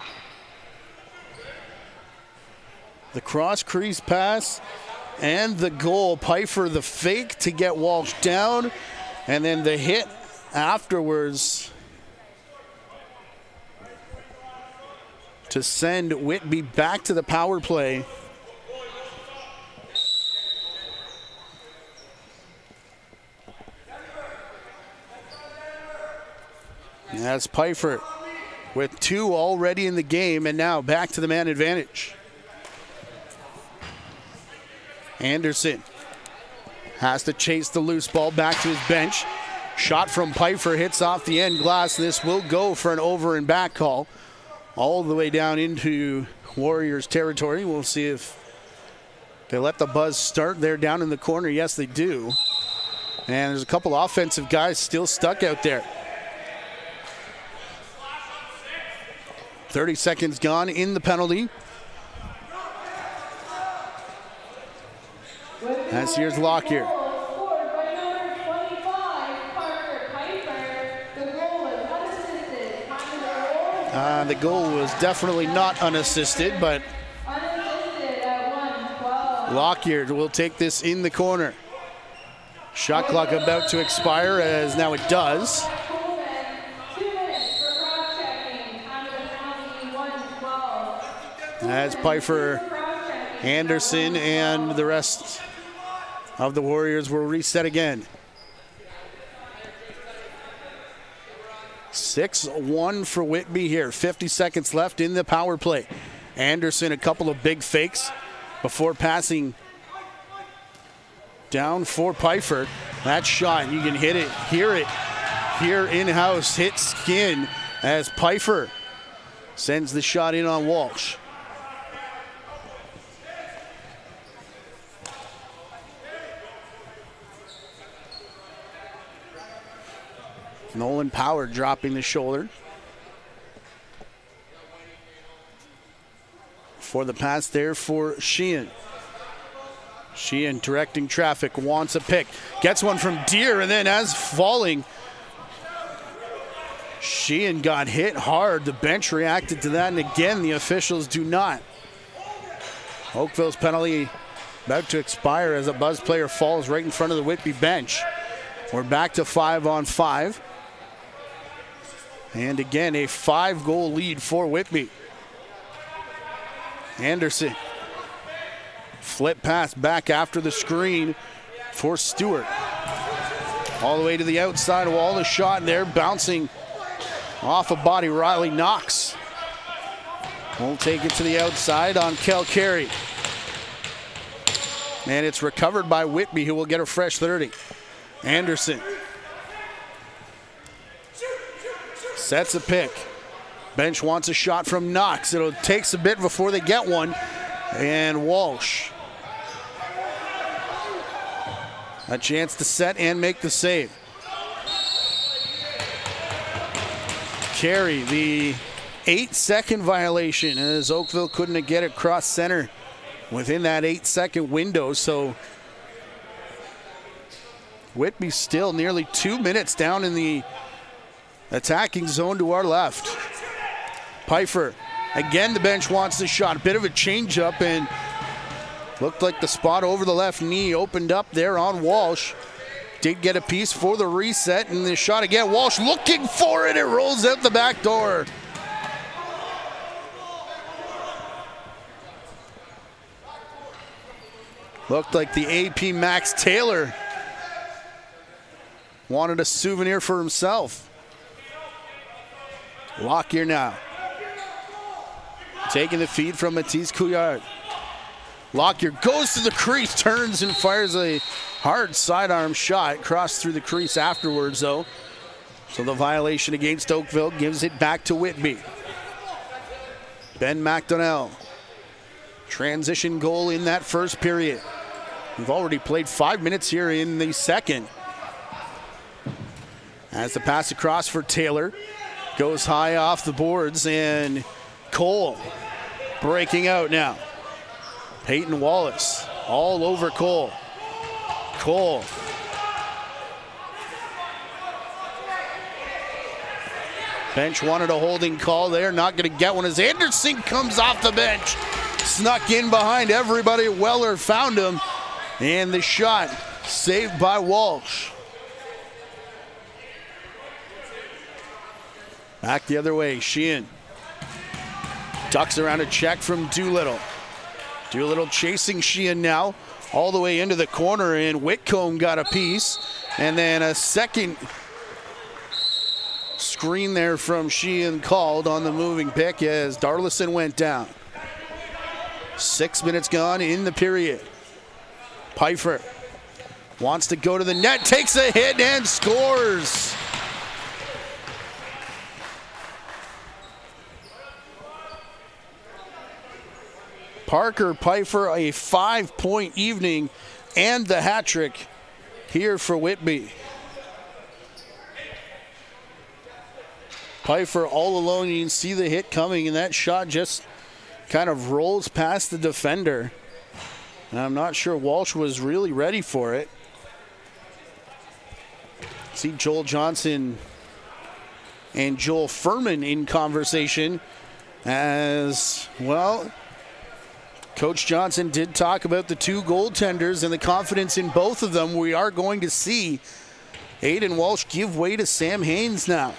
The cross crease pass and the goal. Pfeiffer the fake to get Walsh down, and then the hit afterwards to send Whitby back to the power play. That's Pfeiffer with 2 already in the game, and now back to the man advantage. Anderson has to chase the loose ball back to his bench. Shot from Pfeiffer hits off the end glass. This will go for an over and back call all the way down into Warriors territory. We'll see if they let the Buzz start there down in the corner. Yes, they do. And there's a couple offensive guys still stuck out there. 30 seconds gone in the penalty. As here's Lockyer. The goal was definitely not unassisted, but Lockyer will take this in the corner. Shot clock about to expire, as now it does. As Pfeiffer, Anderson, and the rest of the Warriors will reset again. 6-1 for Whitby here. 50 seconds left in the power play. Anderson, a couple of big fakes before passing down for Pfeiffer. That shot, you can hit it, hear it here in-house, hit skin as Pfeiffer sends the shot in on Walsh. Nolan Power dropping the shoulder. For the pass there for Sheehan. Sheehan directing traffic, wants a pick. Gets one from Deere, and then as falling, Sheehan got hit hard. The bench reacted to that, and again, the officials do not. Oakville's penalty about to expire as a Buzz player falls right in front of the Whitby bench. We're back to 5-on-5. And again, a 5-goal lead for Whitby. Anderson. Flip pass back after the screen for Stewart. All the way to the outside wall. The shot there bouncing off a body. Riley Knox won't take it to the outside on Kel Carey. And it's recovered by Whitby, who will get a fresh 30. Anderson sets a pick. Bench wants a shot from Knox. It takes a bit before they get one. And Walsh. A chance to set and make the save. Carey, the 8-second violation, as Oakville couldn't get it cross center within that 8-second window. So Whitby still nearly 2 minutes down in the attacking zone to our left. Pfeiffer, again the bench wants the shot. A bit of a change-up, and looked like the spot over the left knee opened up there on Walsh. Did get a piece for the reset, and the shot again. Walsh looking for it. It rolls out the back door. Looked like the AP Max Taylor wanted a souvenir for himself. Lockyer now. Taking the feed from Matisse Couillard. Lockyer goes to the crease, turns and fires a hard sidearm shot. Crossed through the crease afterwards, though. So the violation against Oakville gives it back to Whitby. Ben McDonnell. Transition goal in that first period. We've already played 5 minutes here in the second. As the pass across for Taylor. Goes high off the boards, and Cole breaking out now. Peyton Wallace all over Cole. Cole. Bench wanted a holding call there. Not going to get one as Anderson comes off the bench. Snuck in behind everybody. Weller found him. And the shot saved by Walsh. Back the other way. Sheehan ducks around a check from Doolittle. Doolittle chasing Sheehan now all the way into the corner, and Whitcomb got a piece. And then a second screen there from Sheehan called on the moving pick as Darlison went down. 6 minutes gone in the period. Pfeiffer wants to go to the net, takes a hit and scores. Parker Pfeiffer, a 5-point evening and the hat trick here for Whitby. Pfeiffer all alone. You can see the hit coming, and that shot just kind of rolls past the defender. And I'm not sure Walsh was really ready for it. See Joel Johnson and Joel Furman in conversation as, well, Coach Johnson did talk about the two goaltenders and the confidence in both of them. We are going to see Aiden Walsh give way to Sam Haynes now.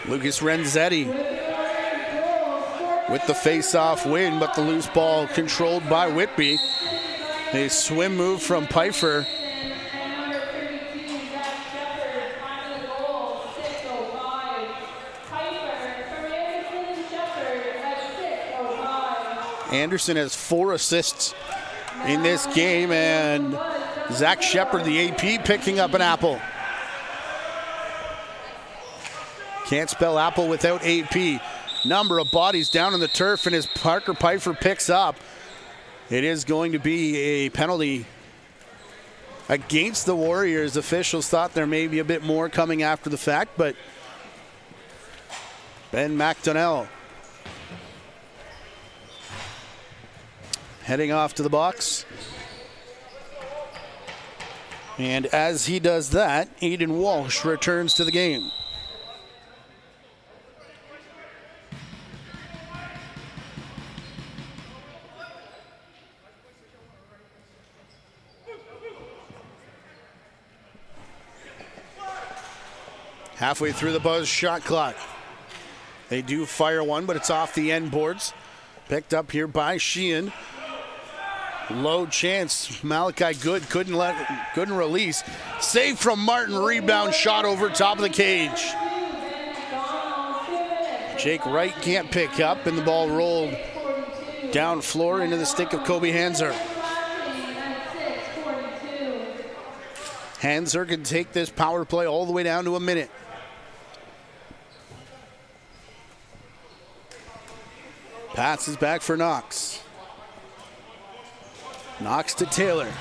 Lucas Renzetti with the face-off win, but the loose ball controlled by Whitby. A swim move from Pfeiffer. Anderson has 4 assists in this game, and Zach Shepard, the AP, picking up an apple. Can't spell apple without AP. Number of bodies down on the turf, and as Parker Pfeiffer picks up, It is going to be a penalty against the Warriors. Officials thought there may be a bit more coming after the fact, but Ben McDonnell heading off to the box. And as he does that, Aiden Walsh returns to the game. Halfway through the Buzz shot clock. They do fire one, but it's off the end boards. Picked up here by Sheehan. Low chance. Malachi Good couldn't release. Save from Martin. Rebound shot over top of the cage. Jake Wright can't pick up, and the ball rolled down floor into the stick of Kobe Hanser. Hanser can take this power play all the way down to a minute. Passes back for Knox. Knox to Taylor.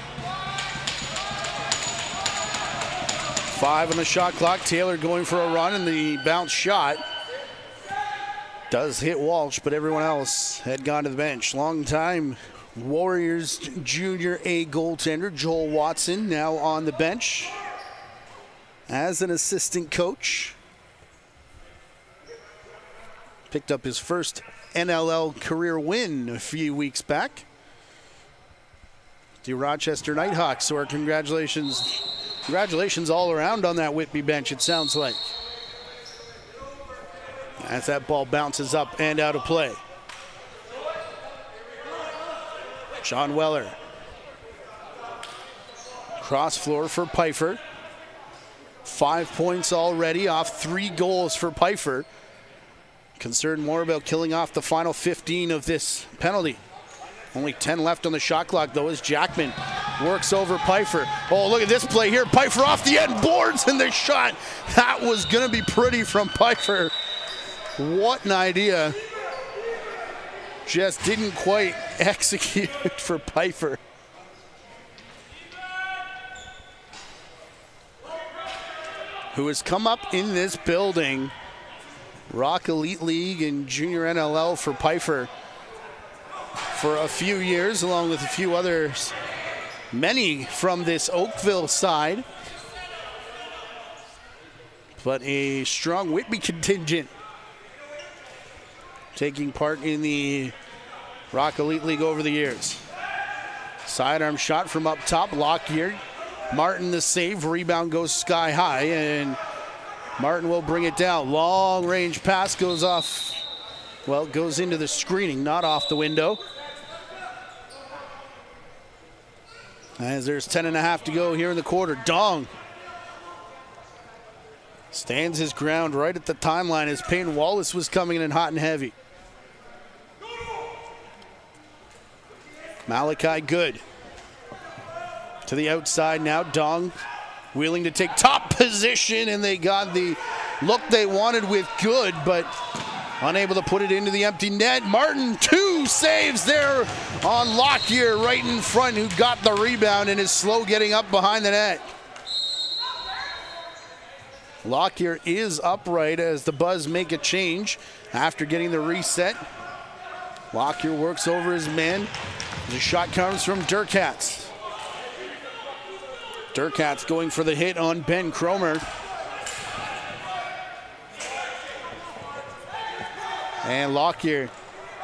5 on the shot clock. Taylor going for a run, and the bounce shot does hit Walsh, but everyone else had gone to the bench. Long time Warriors Junior A goaltender Joel Watson now on the bench as an assistant coach. Picked up his first NLL career win a few weeks back. The Rochester Nighthawks, so our congratulations all around on that Whitby bench, it sounds like. As that ball bounces up and out of play. Sean Weller. Cross floor for Pfeiffer. 5 points already off 3 goals for Pfeiffer. Concerned more about killing off the final 15 of this penalty. Only 10 left on the shot clock, though, as Jackman works over Pfeiffer. Oh, look at this play here. Pfeiffer off the end boards, and the shot. That was going to be pretty from Pfeiffer. What an idea. Just didn't quite execute for Pfeiffer. Who has come up in this building. Rock Elite League and Junior NLL for Pfeiffer for a few years, along with a few others, many from this Oakville side. But a strong Whitby contingent taking part in the Rock Elite League over the years. Sidearm shot from up top, Lockyer. Martin the save, rebound goes sky high, and Martin will bring it down. Long range pass goes off, well, goes into the screening, not off the window. As there's 10.5 to go here in the quarter. Dong stands his ground right at the timeline as Payne Wallace was coming in hot and heavy. Malachi Good to the outside now. Dong willing to take top position, and they got the look they wanted with Good, but unable to put it into the empty net. Martin, 2 saves there on Lockyer right in front, who got the rebound and is slow getting up behind the net. Lockyer is upright as the Buzz make a change after getting the reset. Lockyer works over his man. The shot comes from Durkatz. Durkatz going for the hit on Ben Cromer. And Lockyer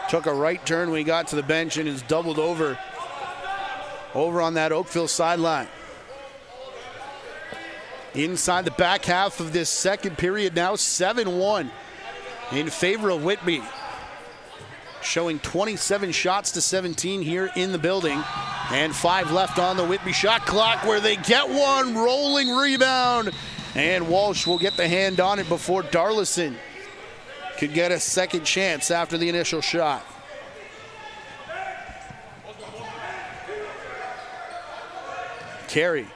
took a right turn when he got to the bench and is doubled over on that Oakville sideline. Inside the back half of this second period now, 7-1 in favor of Whitby. Showing 27 shots to 17 here in the building. And 5 left on the Whitby shot clock, where they get one. Rolling rebound. And Walsh will get the hand on it before Darlison could get a second chance after the initial shot. Carey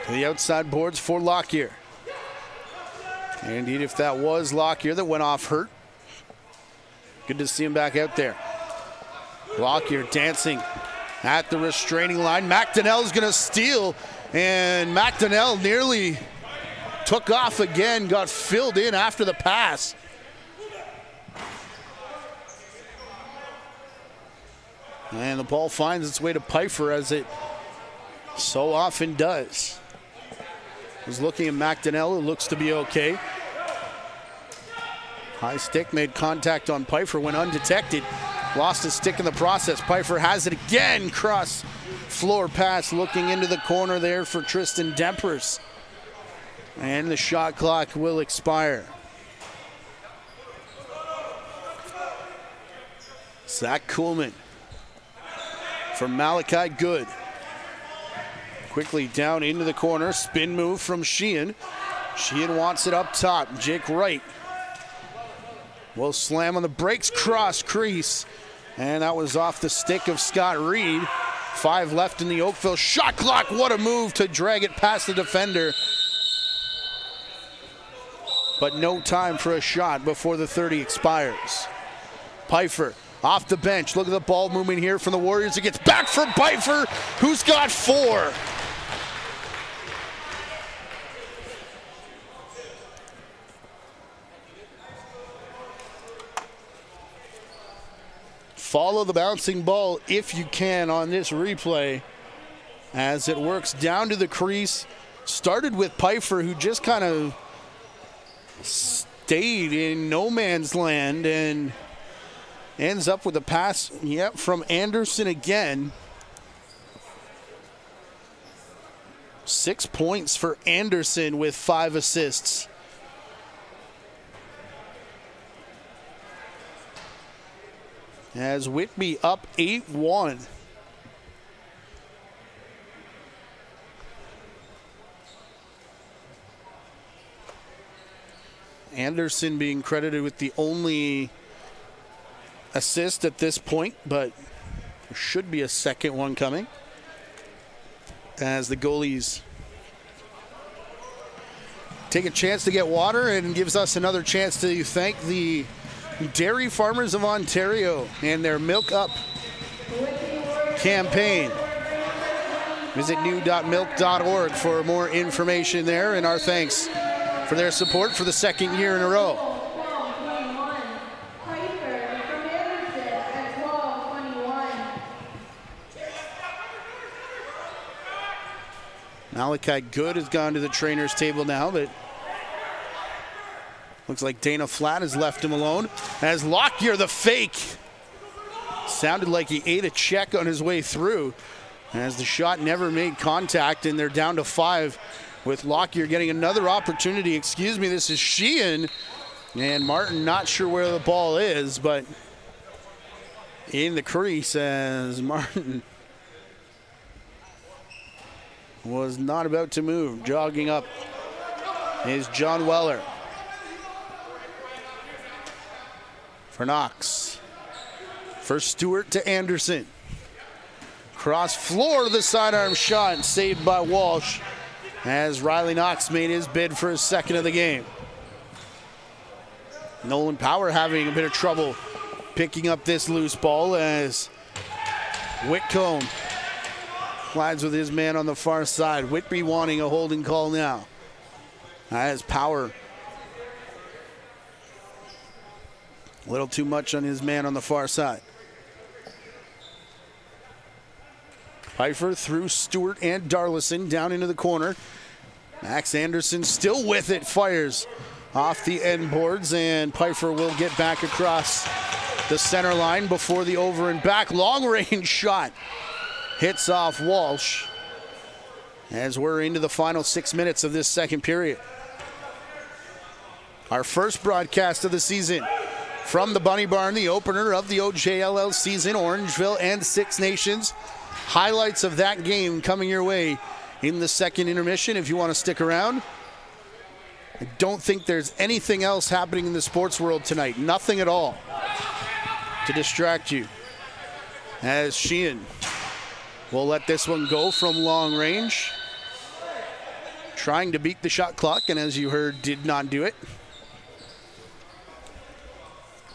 to the outside boards for Lockyer. And indeed, if that was Lockyer that went off hurt, good to see him back out there. Lockyer dancing at the restraining line. McDonnell's going to steal, and McDonnell nearly took off again, got filled in after the pass. And the ball finds its way to Pfeiffer, as it so often does. Was looking at McDonnell, it looks to be okay. High stick made contact on Pfeiffer, went undetected. Lost his stick in the process. Pfeiffer has it again. Cross floor pass looking into the corner there for Tristan Dempers. And the shot clock will expire. Zach Kuhlman from Malachi Good. Quickly down into the corner. Spin move from Sheehan. Sheehan wants it up top. Jake Wright will slam on the brakes. Cross crease. And that was off the stick of Scott Reed. 5 left in the Oakville shot clock. What a move to drag it past the defender. But no time for a shot before the 30 expires. Pfeiffer off the bench. Look at the ball movement here from the Warriors. It gets back for Pfeiffer, who's got 4. Follow the bouncing ball if you can on this replay as it works down to the crease. Started with Pfeiffer, who just kind of stayed in no man's land and ends up with a pass, from Anderson again. 6 points for Anderson with 5 assists. As Whitby up 8-1. Anderson being credited with the only assist at this point, but there should be a second one coming as the goalies take a chance to get water, and gives us another chance to thank the Dairy Farmers of Ontario and their Milk Up campaign. Visit new.milk.org for more information there, and our thanks for their support for the second year in a row. Malachi Good has gone to the trainer's table now, but looks like Dana Flatt has left him alone. As Lockyer, the fake. Sounded like he ate a check on his way through, as the shot never made contact, and they're down to 5 with Lockyer getting another opportunity. Excuse me, this is Sheehan. And Martin not sure where the ball is, but in the crease as Martin was not about to move. Jogging up is John Weller. For Knox. For Stewart to Anderson. Cross floor to the sidearm shot, saved by Walsh, as Riley Knox made his bid for his second of the game. Nolan Power having a bit of trouble picking up this loose ball as Whitcomb glides with his man on the far side. Whitby wanting a holding call now, as Power a little too much on his man on the far side. Pfeiffer through Stewart and Darlison down into the corner. Max Anderson still with it, fires off the end boards, and Pfeiffer will get back across the center line before the over and back. Long range shot hits off Walsh as we're into the final 6 minutes of this second period. Our first broadcast of the season from the Bunny Barn, the opener of the OJLL season, Orangeville and Six Nations. Highlights of that game coming your way in the second intermission if you want to stick around. I don't think there's anything else happening in the sports world tonight. Nothing at all to distract you. As Sheehan will let this one go from long range. Trying to beat the shot clock, and as you heard, did not do it.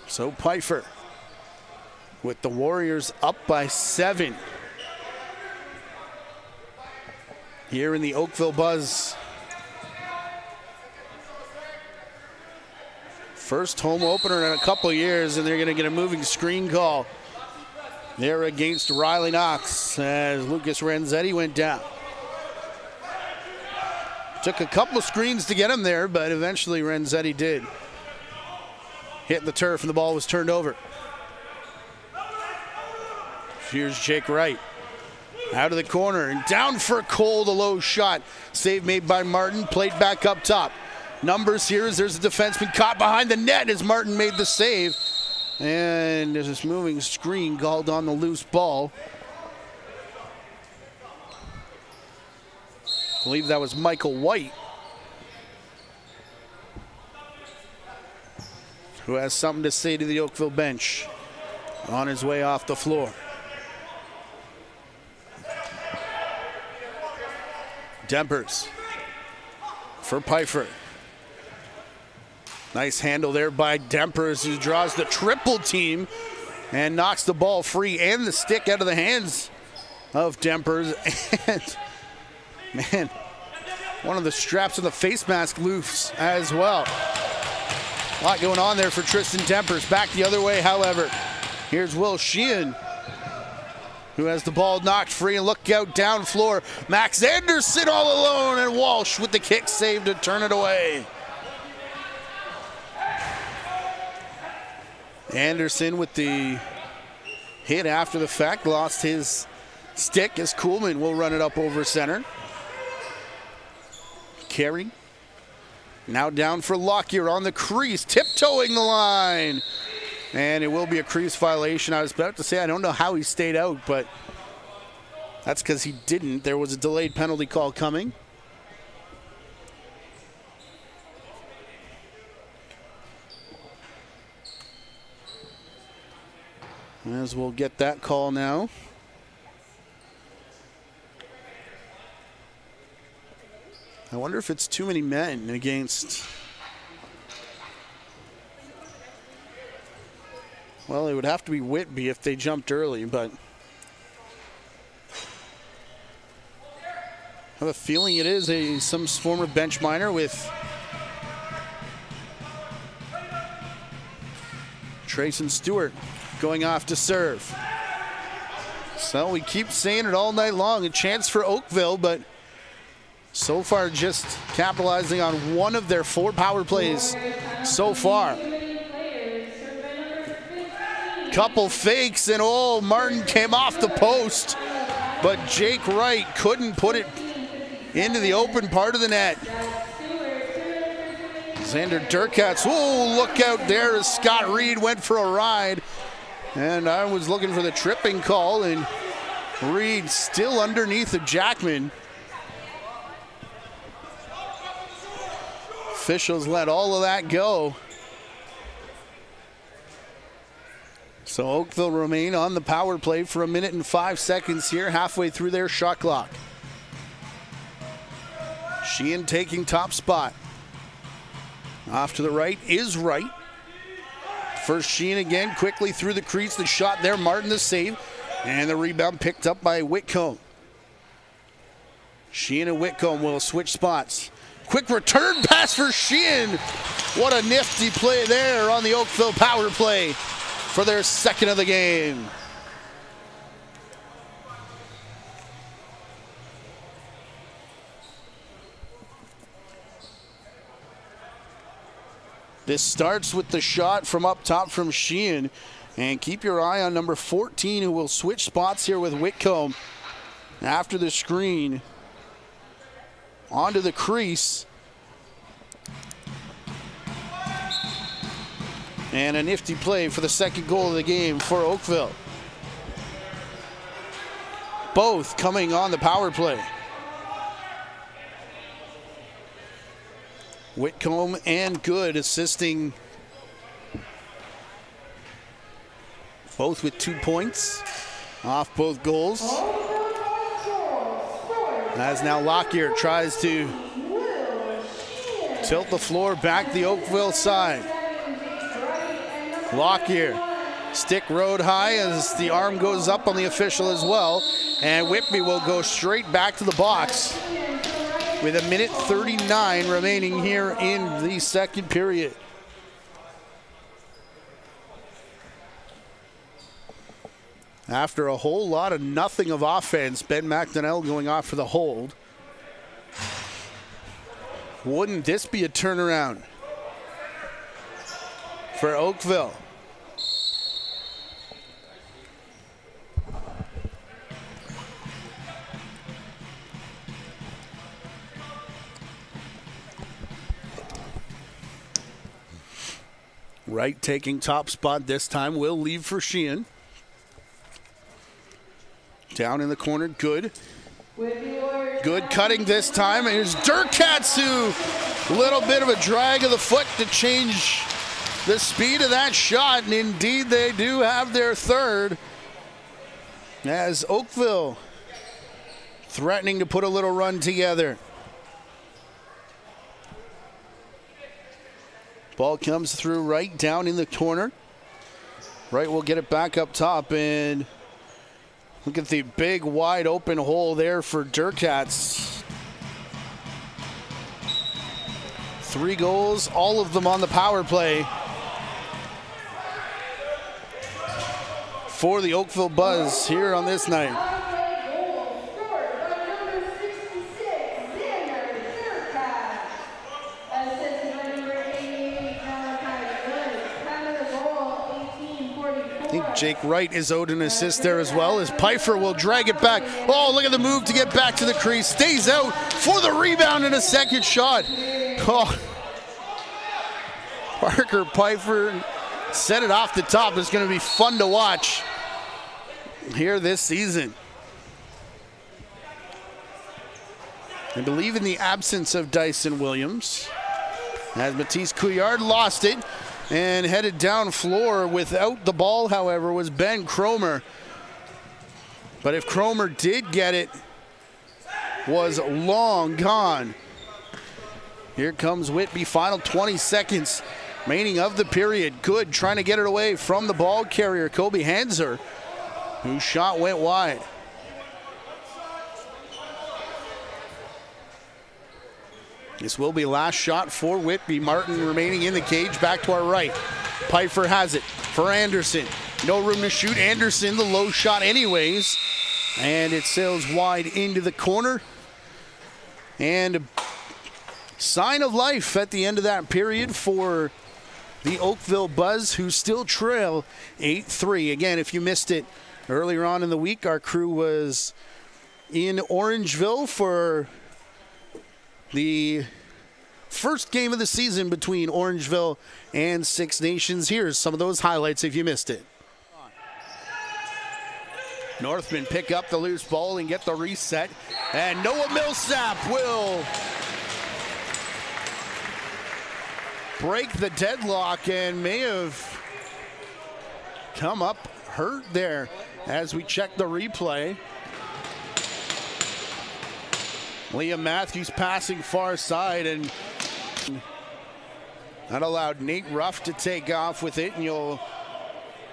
So Pfeiffer with the Warriors up by 7 here in the Oakville Buzz. First home opener in a couple of years, and they're going to get a moving screen call there against Riley Knox as Lucas Renzetti went down. Took a couple of screens to get him there, but eventually Renzetti did hit the turf and the ball was turned over. Here's Jake Wright. Out of the corner and down for Cole, the low shot. Save made by Martin, played back up top. Numbers here as there's a defenseman caught behind the net as Martin made the save. And there's this moving screen called on the loose ball. I believe that was Michael White, who has something to say to the Oakville bench on his way off the floor. Dempers for Pfeiffer. Nice handle there by Dempers, who draws the triple team and knocks the ball free and the stick out of the hands of Dempers. And man, one of the straps of the face mask loose as well. A lot going on there for Tristan Dempers. Back the other way, however. Here's Will Sheehan, who has the ball knocked free, and look out down floor. Max Anderson all alone, and Walsh with the kick save to turn it away. Anderson with the hit after the fact, lost his stick as Kuhlman will run it up over center. Carey now down for Lockyer on the crease, tiptoeing the line. And it will be a crease violation. I was about to say I don't know how he stayed out, but that's because he didn't. There was a delayed penalty call coming. As we'll get that call now. I wonder if it's too many men against... Well, it would have to be Whitby if they jumped early, but I have a feeling it is some form of bench minor with Trayson Stewart going off to serve. So we keep saying it all night long, a chance for Oakville, but so far just capitalizing on one of their 4 power plays so far. Couple fakes, and oh, Martin came off the post, but Jake Wright couldn't put it into the open part of the net. Xander Durkatz, oh, look out there as Scott Reed went for a ride. And I was looking for the tripping call, and Reed still underneath of Jackman. Officials let all of that go. So Oakville remain on the power play for 1 minute and 5 seconds here, halfway through their shot clock. Sheehan taking top spot. Off to the right is Wright. First Sheehan again, quickly through the crease. The shot there, Martin the save. And the rebound picked up by Whitcomb. Sheehan and Whitcomb will switch spots. Quick return pass for Sheehan. What a nifty play there on the Oakville power play for their second of the game. This starts with the shot from up top from Sheehan. And keep your eye on number 14, who will switch spots here with Whitcomb after the screen. Onto the crease. And a nifty play for the second goal of the game for Oakville. Both coming on the power play. Whitcomb and Good assisting, both with 2 points off both goals. As now Lockyer tries to tilt the floor back the Oakville side. Lockyer Stick rode high as the arm goes up on the official as well. And Whitby will go straight back to the box with 1:39 remaining here in the second period. After a whole lot of nothing of offense, Ben McDonnell going off for the hold. Wouldn't this be a turnaround for Oakville? Wright taking top spot this time, will leave for Sheehan. Down in the corner, Good. Good cutting this time. Here's Durkatsu. A little bit of a drag of the foot to change the speed of that shot. And indeed, they do have their third. As Oakville threatening to put a little run together. Ball comes through Wright down in the corner. Wright will get it back up top, and look at the big wide open hole there for Durkatz. 3 goals, all of them on the power play for the Oakville Buzz here on this night. I think Jake Wright is owed an assist there as well, as Pfeiffer will drag it back. Oh, look at the move to get back to the crease. Stays out for the rebound and a second shot. Oh. Parker Pfeiffer set it off the top. It's going to be fun to watch here this season. I believe in the absence of Dyson Williams, as Matisse Couillard lost it. And headed down floor without the ball, however, was Ben Cromer. But if Cromer did get it, was long gone. Here comes Whitby, final 20 seconds remaining of the period. Good, trying to get it away from the ball carrier, Kobe Hanser, whose shot went wide. This will be last shot for Whitby. Martin remaining in the cage, back to our right. Pfeiffer has it for Anderson. No room to shoot. Anderson, the low shot anyways. And it sails wide into the corner. And a sign of life at the end of that period for the Oakville Buzz, who still trail 8-3. Again, if you missed it earlier on in the week, our crew was in Orangeville for the first game of the season between Orangeville and Six Nations. Here's some of those highlights if you missed it. Northmen pick up the loose ball and get the reset. And Noah Millsap will break the deadlock and may have come up hurt there as we check the replay. Liam Matthews passing far side, and that allowed Nate Ruff to take off with it, and you'll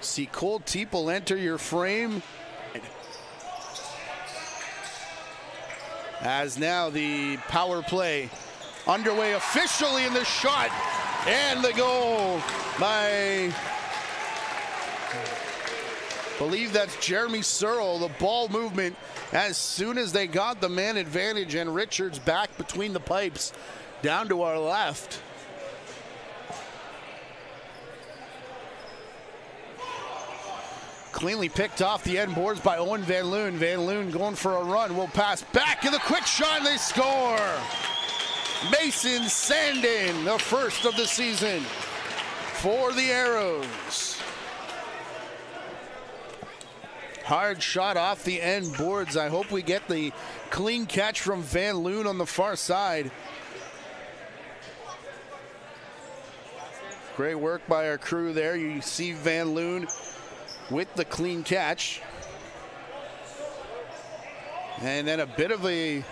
see Cole Teeple enter your frame. As now the power play underway officially, in the shot and the goal by, I believe that's Jeremy Searle. The ball movement as soon as they got the man advantage, and Richards back between the pipes down to our left. Cleanly picked off the end boards by Owen Van Loon. Van Loon going for a run. Will pass back in the quick shot, and they score. Mason Sandin, the first of the season for the Arrows. Hard shot off the end boards. I hope we get the clean catch from Van Loon on the far side. Great work by our crew there. You see Van Loon with the clean catch. And then a bit of a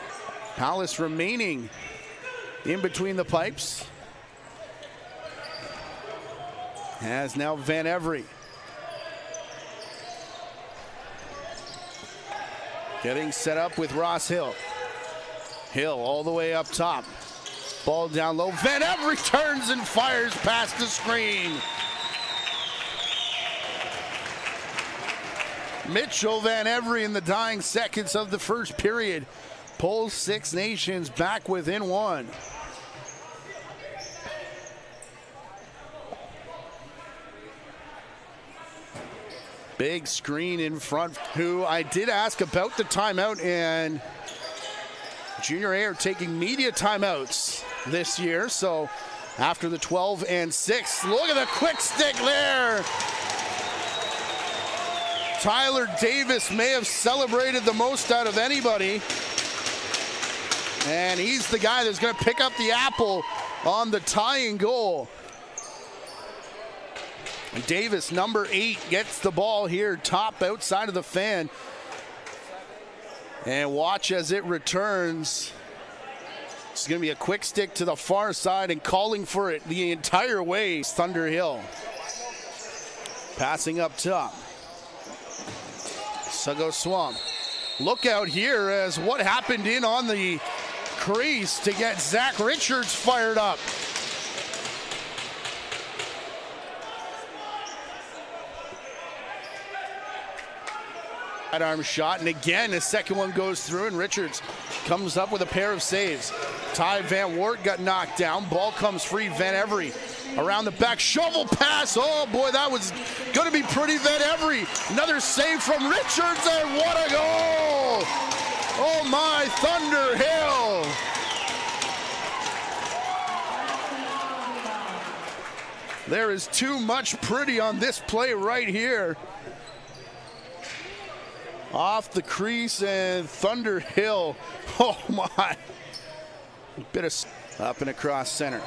Palace remaining in between the pipes. As now Van Every Getting set up with Ross Hill. Hill all the way up top. Ball down low. Van Every turns and fires past the screen. Mitchell Van Every in the dying seconds of the first period pulls Six Nations back within one. Big screen in front, who I did ask about the timeout, and Junior A are taking media timeouts this year. So after the 12 and 6, look at the quick stick there. Tyler Davis may have celebrated the most out of anybody. And he's the guy that's going to pick up the apple on the tying goal. And Davis, number 8, gets the ball here, top outside of the fan. And watch as it returns. It's going to be a quick stick to the far side and calling for it the entire way. Thunderhill passing up top. Sugo Swamp. Look out here as what happened in on the crease to get Zach Richards fired up. Arm shot, and again a second one goes through, and Richards comes up with a pair of saves. Ty Van Wart got knocked down. Ball comes free. Van Every around the back, shovel pass. Oh boy, that was going to be pretty. Van Every, another save from Richards, and what a goal! Oh my, Thunderhill! There is too much pretty on this play right here. Off the crease, and Thunderhill, oh my. Bit of up and across center.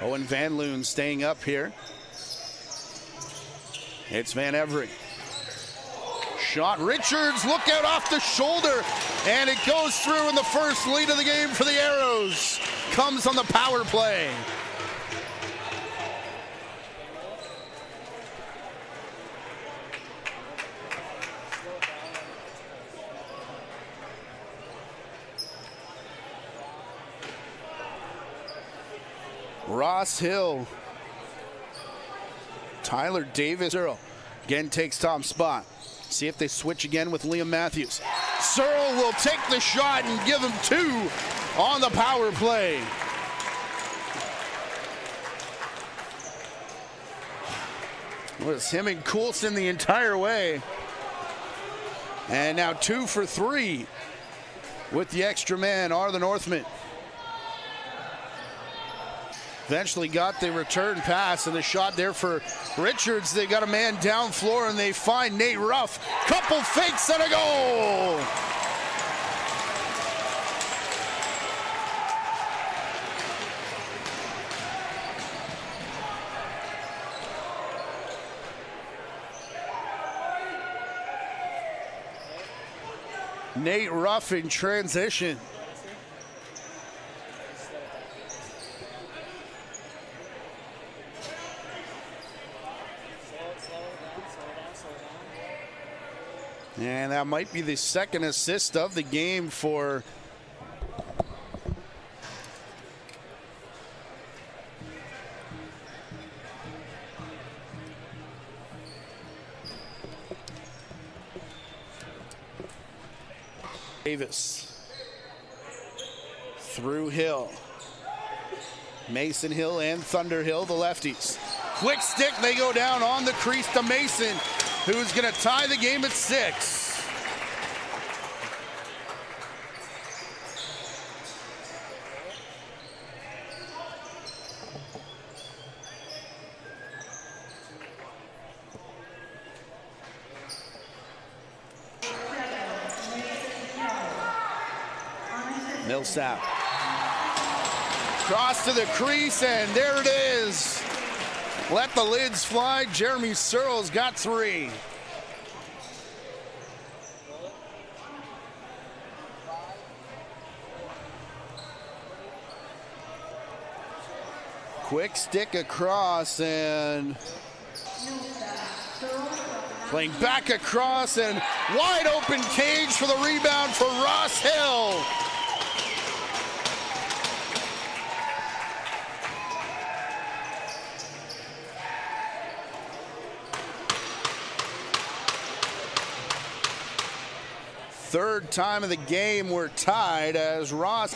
Owen Van Loon staying up here. It's Van Every. Shot, Richards, look out off the shoulder, and it goes through in the first lead of the game for the Arrows. Comes on the power play. Ross Hill. Tyler Davis. Searle again takes top spot. See if they switch again with Liam Matthews. Searle will take the shot and give him 2 on the power play. It was him and Coulson the entire way. And now 2 for 3 with the extra man are the Northmen. Eventually got the return pass, and the shot there for Richards. They got a man down floor, and they find Nate Ruff. Couple fakes and a goal. Nate Ruff in transition. And that might be the second assist of the game for Davis. Through Hill. Mason Hill and Thunderhill, the lefties. Quick stick, they go down on the crease to Mason, who's going to tie the game at 6. Millsap. Cross to the crease, and there it is. Let the lids fly. Jeremy Searle's got 3. Quick stick across, and Playing back across and wide open cage for the rebound for Ross Hill. Third time of the game we're tied as Ross.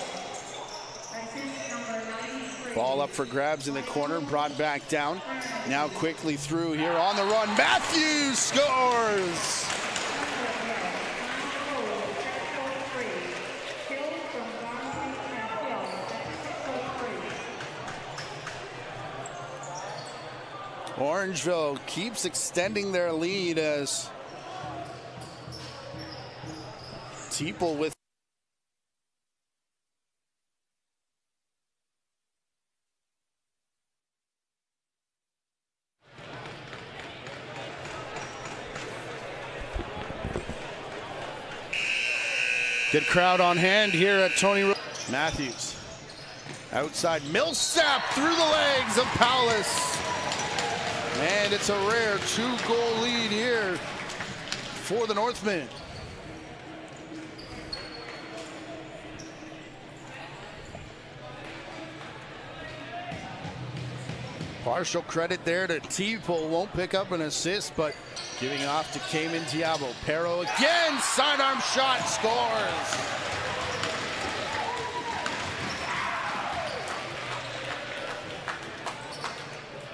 Ball up for grabs in the corner, brought back down. Now quickly through here on the run. Matthews scores! Orangeville keeps extending their lead as Teeple with good crowd on hand here at Tony Matthews. Outside Millsap through the legs of Paulus. And it's a rare 2-goal lead here for the Northmen. Partial credit there to Teeple, won't pick up an assist, but giving off to Cayman Diablo. Pero again, sidearm shot, scores.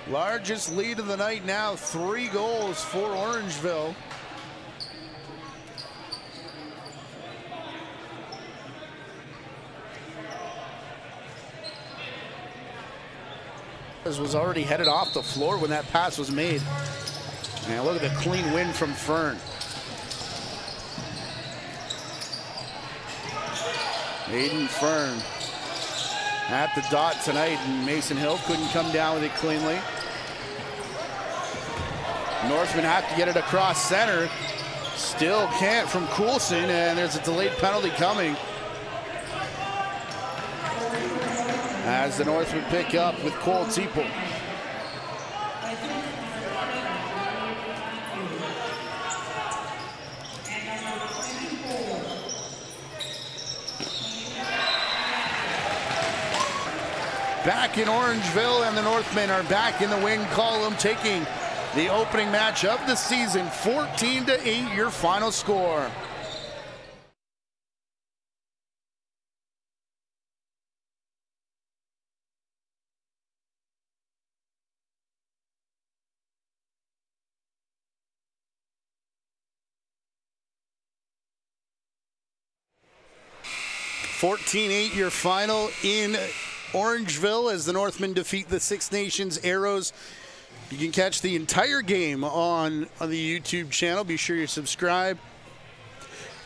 Largest lead of the night now, 3 goals for Orangeville. Was already headed off the floor when that pass was made. And look at the clean win from Fern. Aiden Fern at the dot tonight, and Mason Hill couldn't come down with it cleanly. Northmen have to get it across center. Still can't from Coulson, and there's a delayed penalty coming. As the Northmen pick up with Cole Teeple. Back in Orangeville, and the Northmen are back in the win column, taking the opening match of the season. 14-8 your final score. Your final in Orangeville as the Northmen defeat the Six Nations Arrows. You can catch the entire game on the YouTube channel. Be sure you subscribe,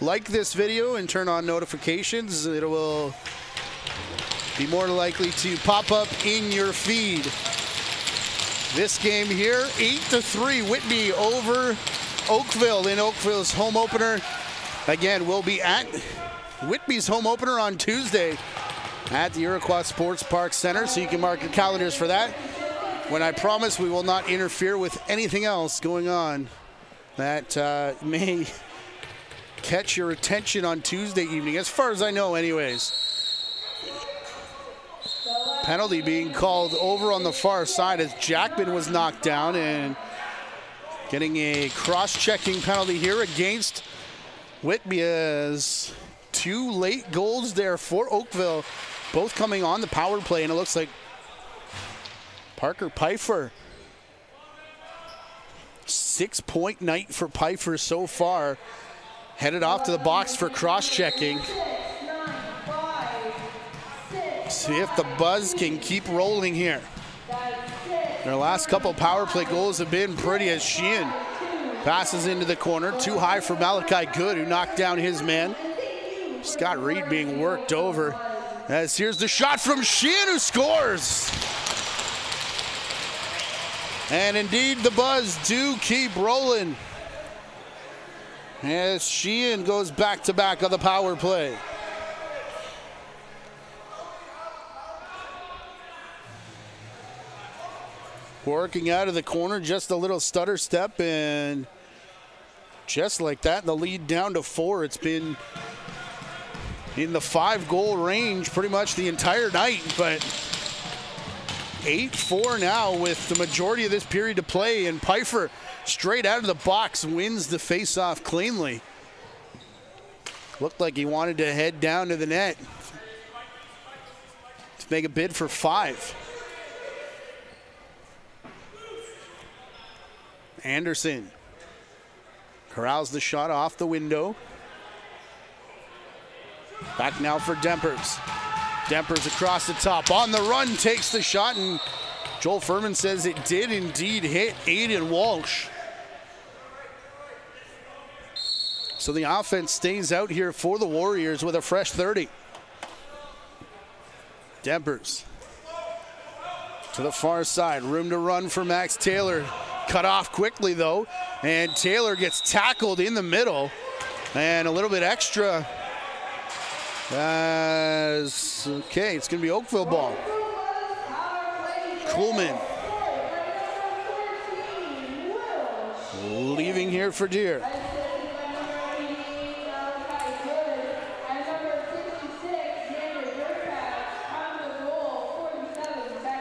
like this video, and turn on notifications. It will be more likely to pop up in your feed. This game here, 8-3, Whitby over Oakville in Oakville's home opener. Again, we'll be at Whitby's home opener on Tuesday at the Iroquois Sports Park Center, so you can mark your calendars for that, when I promise we will not interfere with anything else going on that may catch your attention on Tuesday evening, as far as I know anyways. Penalty being called over on the far side as Jackman was knocked down, and getting a cross-checking penalty here against Whitby as 2 late goals there for Oakville, both coming on the power play, and it looks like Parker Pfeiffer. 6-point night for Pfeiffer so far. Headed off to the box for cross-checking. See if the Buzz can keep rolling here. Their last couple power play goals have been pretty, as Sheehan passes into the corner. Too high for Malachi Good, who knocked down his man. Scott Reed being worked over. As here's the shot from Sheehan, who scores. And indeed, the Buzz do keep rolling as Sheehan goes back-to-back on the power play. Working out of the corner, just a little stutter step, and Just like that, the lead down to 4. It's been in the 5-goal range pretty much the entire night, but 8-4 now with the majority of this period to play, and Pfeiffer straight out of the box wins the face-off cleanly. Looked like he wanted to head down to the net to make a bid for 5. Anderson corrals the shot off the window. Back now for Dempers. Dempers across the top, on the run, takes the shot, and Joel Furman says it did indeed hit Aiden Walsh. So the offense stays out here for the Warriors with a fresh 30. Dempers to the far side, room to run for Max Taylor. Cut off quickly though, and Taylor gets tackled in the middle, and a little bit extra. Okay, it's going to be Oakville ball. Kuhlman leaving here for Deer.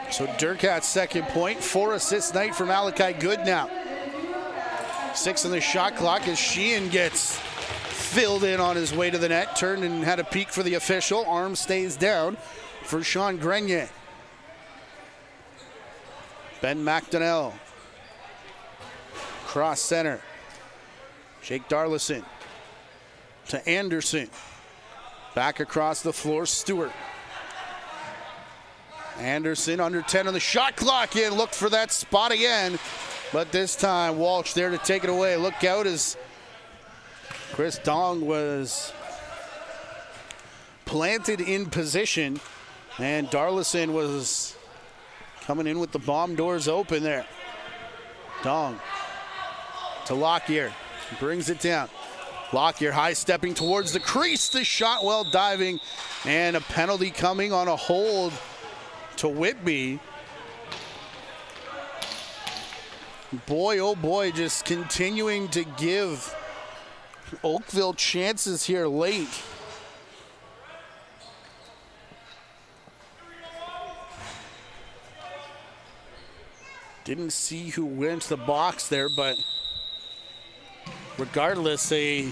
So Durkat's second point, 4 assist night for Malachi Good now. 6 on the shot clock as Sheehan gets filled in on his way to the net, turned and had a peek for the official. Arm stays down for Sean Grenier. Ben McDonnell, cross center. Jake Darlison to Anderson. Back across the floor, Stewart. Anderson under 10 on the shot clock, and looked for that spot again, but this time Walsh there to take it away. Look out as Chris Dong was planted in position, and Darlison was coming in with the bomb doors open there. Dong to Lockyer, brings it down. Lockyer high stepping towards the crease, the shot well diving, and a penalty coming on a hold to Whitby. Boy, oh boy, just continuing to give Oakville chances here late. Didn't see who went to the box there, but regardless, a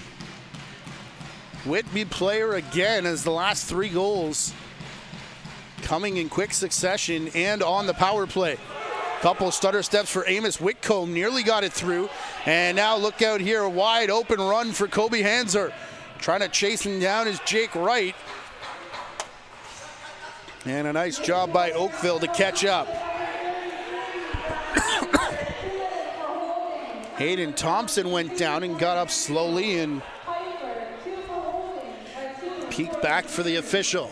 Whitby player again as the last 3 goals coming in quick succession and on the power play. Couple stutter steps for Amos Whitcomb, nearly got it through. And now look out here, a wide open run for Kobe Hanser. Trying to chase him down is Jake Wright. And a nice job by Oakville to catch up. Hayden Thompson went down and got up slowly and peeked back for the official.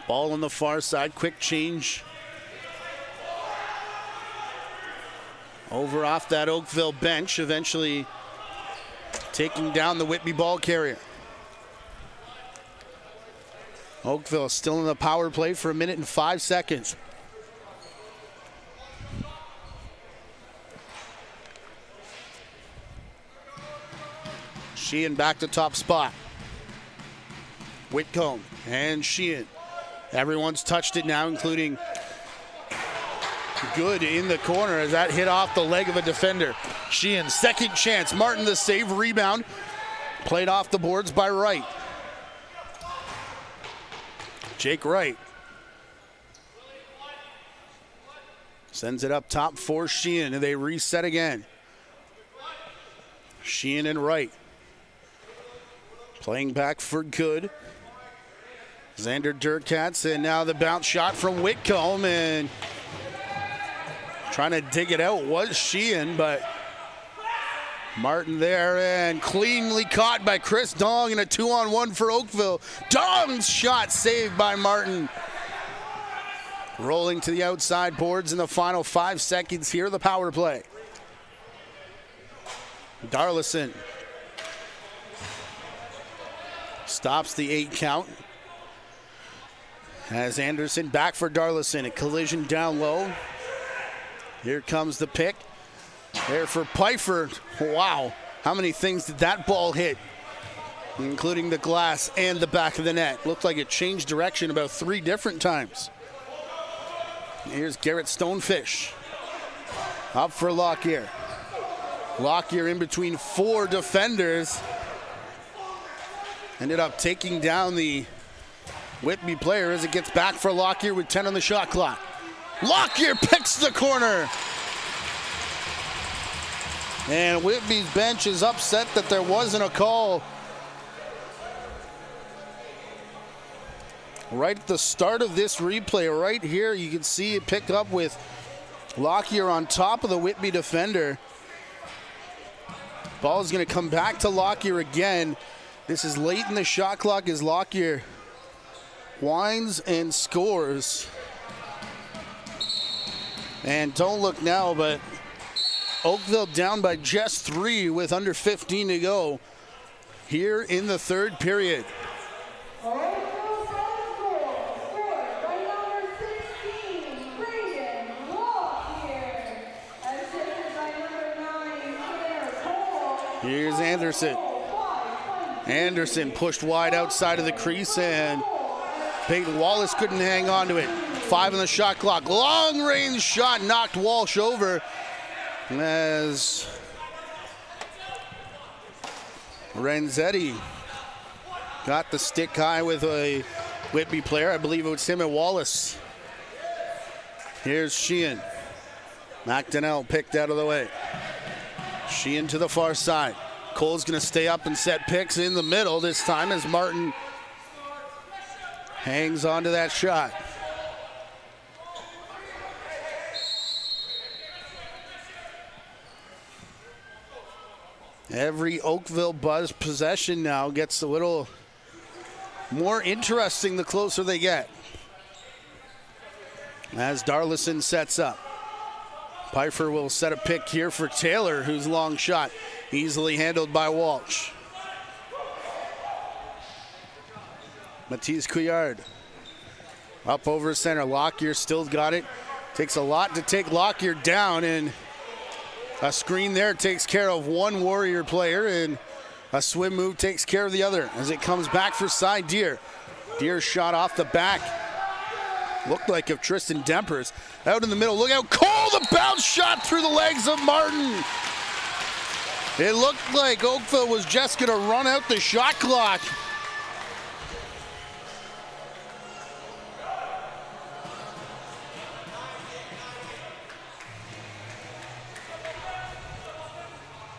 Ball on the far side, quick change. Over off that Oakville bench, eventually taking down the Whitby ball carrier. Oakville still in the power play for 1 minute and 5 seconds. Sheehan back to top spot. Whitcomb and Sheehan. Everyone's touched it now, including Good in the corner as that hit off the leg of a defender. Sheehan, second chance. Martin the save, rebound. Played off the boards by Wright. Jake Wright sends it up top for Sheehan, and they reset again. Sheehan and Wright playing back for Good. Xander Durkatz, and now the bounce shot from Whitcomb, and trying to dig it out was Sheehan, but Martin there, and cleanly caught by Chris Dong, and a 2-on-1 for Oakville. Dong's shot saved by Martin. Rolling to the outside boards in the final 5 seconds here, the power play. Darlison stops the 8 count. As Anderson back for Darlison, a collision down low. Here comes the pick. There for Pfeiffer. Wow, how many things did that ball hit? Including the glass and the back of the net. Looked like it changed direction about 3 different times. Here's Garrett Stonefish. Up for Lockyer. Lockyer in between 4 defenders. Ended up taking down the Whitby player as it gets back for Lockyer with 10 on the shot clock. Lockyer picks the corner. And Whitby's bench is upset that there wasn't a call right at the start of this replay. Right here, you can see it pick up with Lockyer on top of the Whitby defender. Ball is going to come back to Lockyer again. This is late in the shot clock as Lockyer winds and scores. And don't look now, but Oakville down by just 3 with under 15 to go here in the 3rd period. Here's Anderson. Anderson pushed wide outside of the crease, and Peyton Wallace couldn't hang on to it. 5 on the shot clock. Long range shot knocked Walsh over as Renzetti got the stick high with a Whitby player. I believe it was him and Wallace. Here's Sheehan. McDonnell picked out of the way. Sheehan to the far side. Cole's going to stay up and set picks in the middle this time as Martin hangs on to that shot. Every Oakville Buzz possession now gets a little more interesting the closer they get. As Darlison sets up. Pfeiffer will set a pick here for Taylor, whose long shot easily handled by Walsh. Matisse Couillard up over center. Lockyer still got it. Takes a lot to take Lockyer down, and a screen there takes care of one Warrior player, and a swim move takes care of the other as it comes back for Cy Deer. Deer shot off the back. Looked like of Tristan Dempers. Out in the middle, look out, Cole, the bounce shot through the legs of Martin. It looked like Oakville was just gonna run out the shot clock.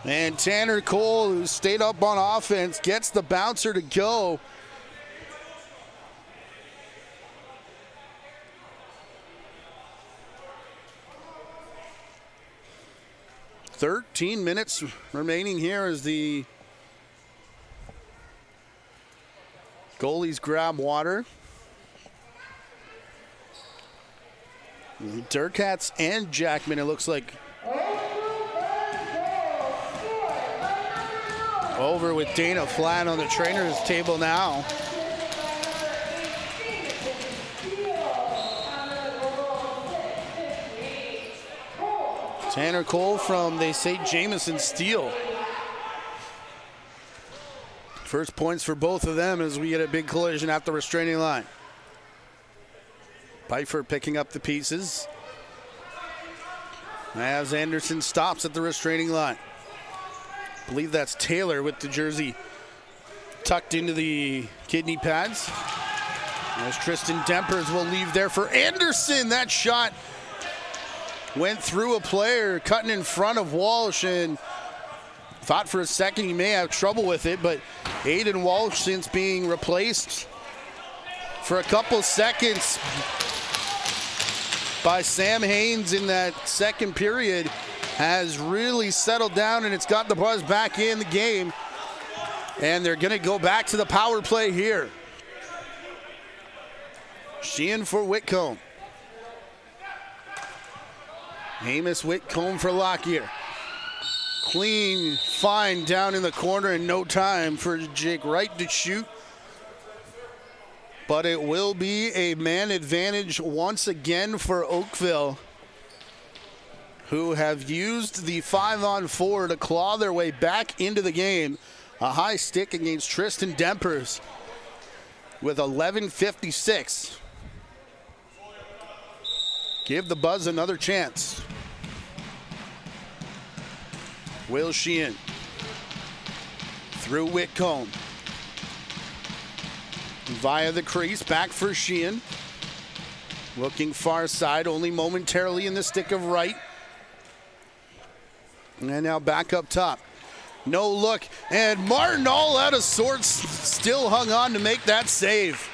And Tanner Cole, who stayed up on offense, gets the bouncer to go. Minutes remaining here as the goalies grab water. Durkatz and Jackman, it looks like. Over with Dana Flat on the trainer's table now. Tanner Cole from, they say, Jamison Steele. First points for both of them as we get a big collision at the restraining line. Pfeiffer picking up the pieces as Anderson stops at the restraining line. I believe that's Taylor with the jersey tucked into the kidney pads. As Tristan Dempers will leave there for Anderson. That shot went through a player, cutting in front of Walsh, and thought for a second he may have trouble with it, but Aiden Walsh, since being replaced for a couple seconds by Sam Haynes in that second period, has really settled down, and it's got the Buzz back in the game. And they're going to go back to the power play here. Sheehan for Whitcomb. Amos Whitcomb for Lockyer. Clean find down in the corner, and no time for Jake Wright to shoot. But it will be a man advantage once again for Oakville. who have used the 5-on-4 to claw their way back into the game. A high stick against Tristan Dempers with 11:56. Give the Buzz another chance. Will Sheehan through Whitcomb. Via the crease, back for Sheehan. Looking far side, only momentarily in the stick of right. And now back up top. No look, and Martin all out of sorts, still hung on to make that save.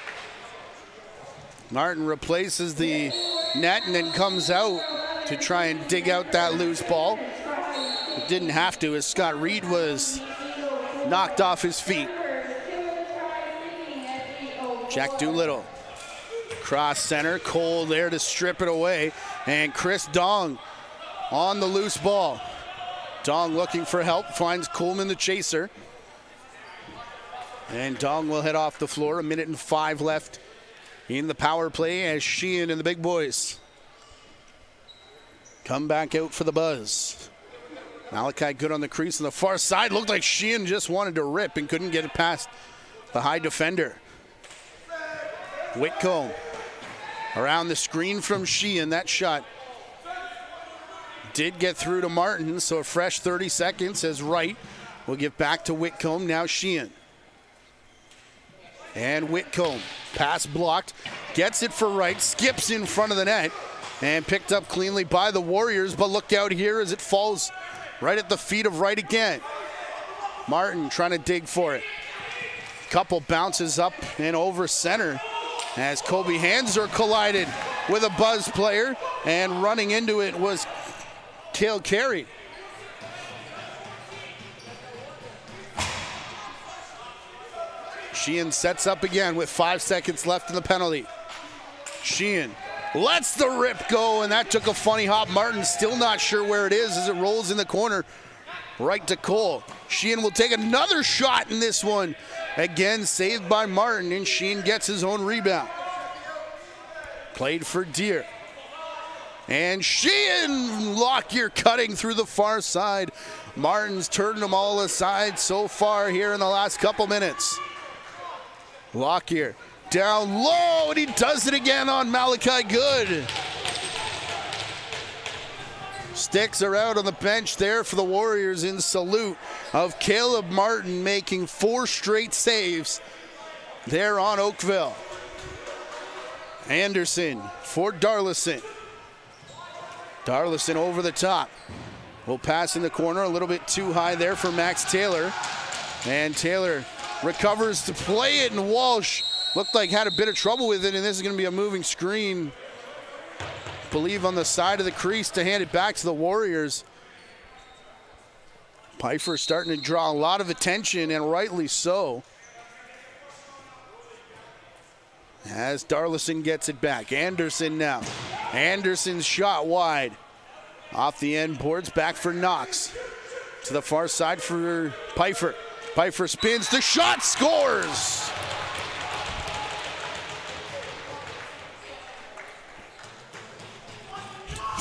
Martin replaces the net and then comes out to try and dig out that loose ball. It didn't have to, as Scott Reed was knocked off his feet. Jack Doolittle, cross center, Cole there to strip it away, and Chris Dong on the loose ball. Dong looking for help, finds Coleman the chaser. And Dong will head off the floor, 1:05 left in the power play as Sheehan and the big boys come back out for the Buzz. Malachi good on the crease on the far side. Looked like Sheehan just wanted to rip and couldn't get it past the high defender. Whitcomb around the screen from Sheehan. That shot did get through to Martin, so a fresh 30 seconds as Wright will give back to Whitcomb. Now Sheehan. And Whitcomb, pass blocked, gets it for Wright, skips in front of the net, and picked up cleanly by the Warriors, but look out here as it falls right at the feet of Wright again. Martin trying to dig for it. Couple bounces up and over center as Kobe Hanser collided with a Buzz player, and running into it was Cale Carey. Sheehan sets up again with 5 seconds left in the penalty. Sheehan lets the rip go, and that took a funny hop. Martin still not sure where it is as it rolls in the corner right to Cole. Sheehan will take another shot in this one. Again, saved by Martin, and Sheehan gets his own rebound. Played for Deere. And Sheehan, Lockyer cutting through the far side. Martin's turned them all aside so far here in the last couple minutes. Lockyer down low, and he does it again on Malachi Good. Sticks are out on the bench there for the Warriors in salute of Caleb Martin making 4 straight saves there on Oakville. Anderson for Darlison. Darlison over the top. Will pass in the corner, a little bit too high there for Max Taylor. And Taylor recovers to play it, and Walsh looked like had a bit of trouble with it, and this is going to be a moving screen, I believe on the side of the crease, to hand it back to the Warriors. Pfeiffer starting to draw a lot of attention, and rightly so, as Darlison gets it back. Anderson now. Anderson's shot wide. Off the end boards, back for Knox. To the far side for Pfeiffer. Pfeiffer spins, the shot, scores!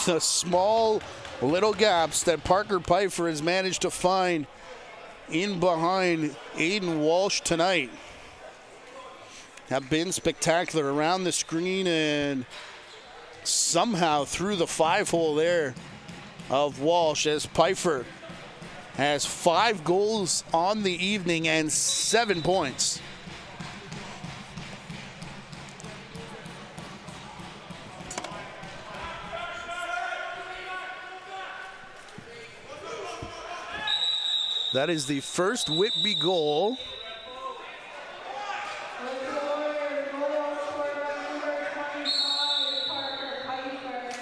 The small little gaps that Parker Pfeiffer has managed to find in behind Aiden Walsh tonight have been spectacular. Around the screen and somehow through the 5-hole there of Walsh, as Pfeiffer has 5 goals on the evening and 7 points. That is the first Whitby goal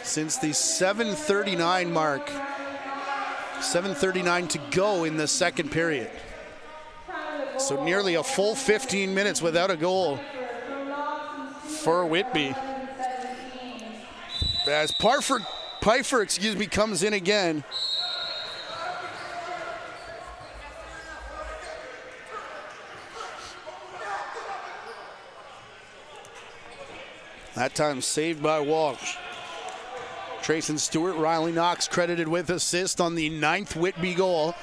since the 7:39 mark. 7:39 to go in the second period. So nearly a full 15 minutes without a goal for Whitby. As Pfeiffer, comes in again. That time saved by Walsh. Trayson Stewart, Riley Knox credited with assist on the 9th Whitby goal.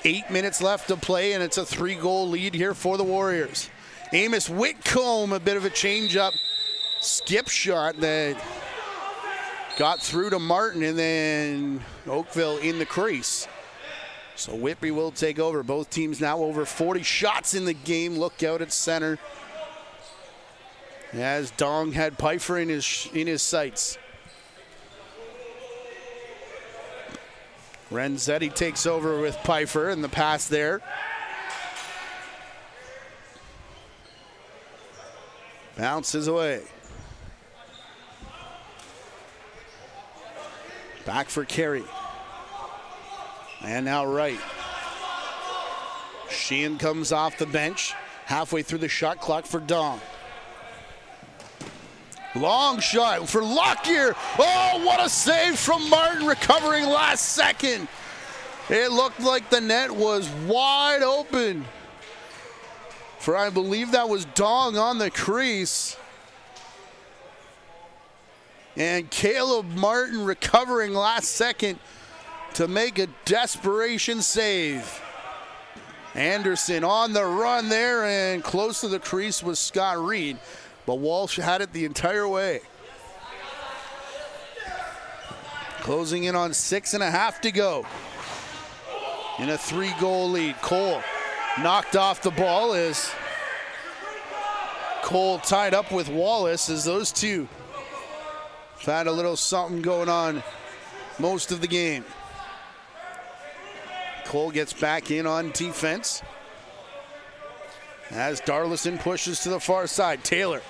8 minutes left to play, and it's a 3-goal lead here for the Warriors. Amos Whitcomb, a bit of a change-up skip shot that got through to Martin, and then Oakville in the crease. So Whitby will take over. Both teams now over 40 shots in the game. Look out at center, as Dong had Pfeiffer in his sights. Renzetti takes over with Pfeiffer, and the pass there. Bounces away. Back for Carey. And now Wright. Sheehan comes off the bench. Halfway through the shot clock for Dong. Long shot for Lockyer. Oh, what a save from Martin, recovering last second. It looked like the net was wide open for, I believe that was Dong on the crease. And Caleb Martin recovering last second to make a desperation save. Anderson on the run there, and close to the crease was Scott Reed. But Walsh had it the entire way. Closing in on 6.5 to go in a 3-goal lead. Cole knocked off the ball as Cole tied up with Wallace, as those two had a little something going on most of the game. Cole gets back in on defense as Darlison pushes to the far side. Taylor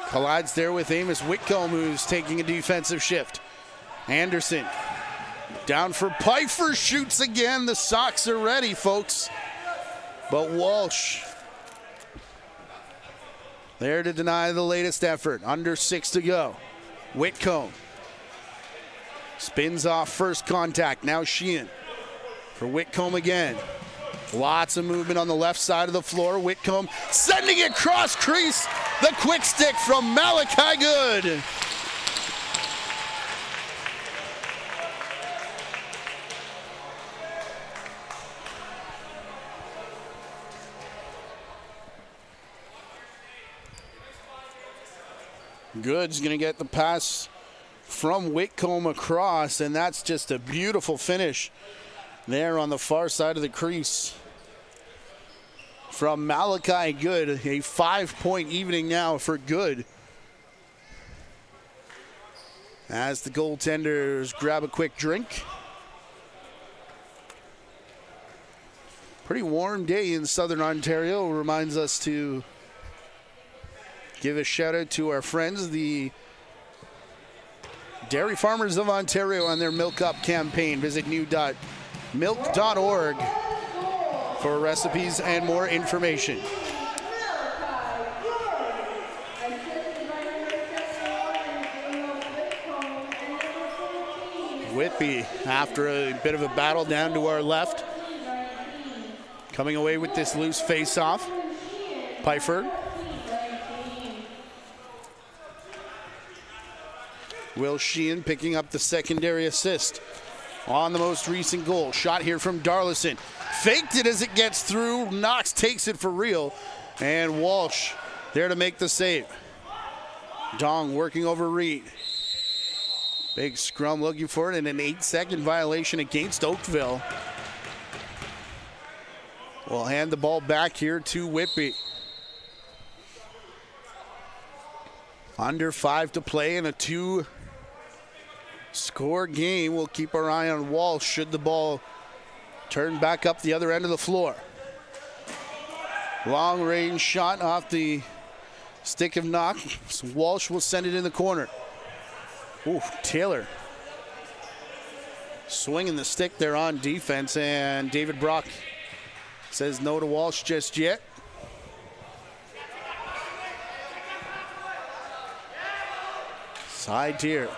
collides there with Amos Whitcomb, who's taking a defensive shift. Anderson down for Pfeiffer, shoots again. The Sox are ready, folks. But Walsh there to deny the latest effort. Under 6 to go. Whitcomb spins off first contact. Now Sheehan for Whitcomb again. Lots of movement on the left side of the floor. Whitcomb sending it cross crease. The quick stick from Malachi Good. Good's going to get the pass from Whitcomb across, and that's just a beautiful finish there on the far side of the crease from Malachi Good. A 5-point evening now for Good, as the goaltenders grab a quick drink. Pretty warm day in Southern Ontario. Reminds us to give a shout out to our friends, the Dairy Farmers of Ontario, on their Milk Up campaign. Visit new.milk.org for recipes and more information. Whitby, after a bit of a battle down to our left, coming away with this loose face-off. Pfeiffer. Will Sheehan picking up the secondary assist on the most recent goal. Shot here from Darlison. Faked it as it gets through. Knox takes it for real. And Walsh there to make the save. Dong working over Reed. Big scrum looking for it, and an 8-second violation against Oakville. We'll hand the ball back here to Whitby. Under 5 to play in a 2-score game. We'll keep our eye on Walsh should the ball turn back up the other end of the floor. Long range shot off the stick of Knox. Walsh will send it in the corner. Ooh, Taylor swinging the stick there on defense, and David Brock says no to Walsh just yet. Side tier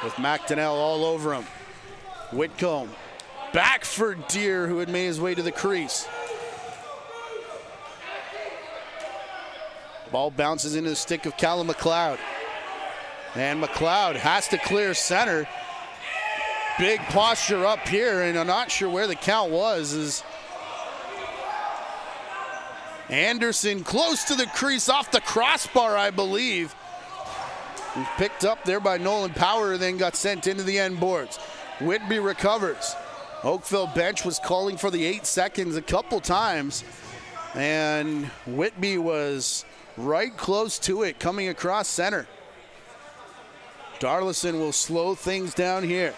with McDonnell all over him. Whitcomb back for Deere, who had made his way to the crease. Ball bounces into the stick of Callum McLeod. And McLeod has to clear center. Big posture up here, and I'm not sure where the count was. Is Anderson close to the crease off the crossbar, I believe. He picked up there by Nolan Power, then got sent into the end boards. Whitby recovers. Oakville bench was calling for the 8 seconds a couple times, and Whitby was right close to it coming across center. Darlison will slow things down here.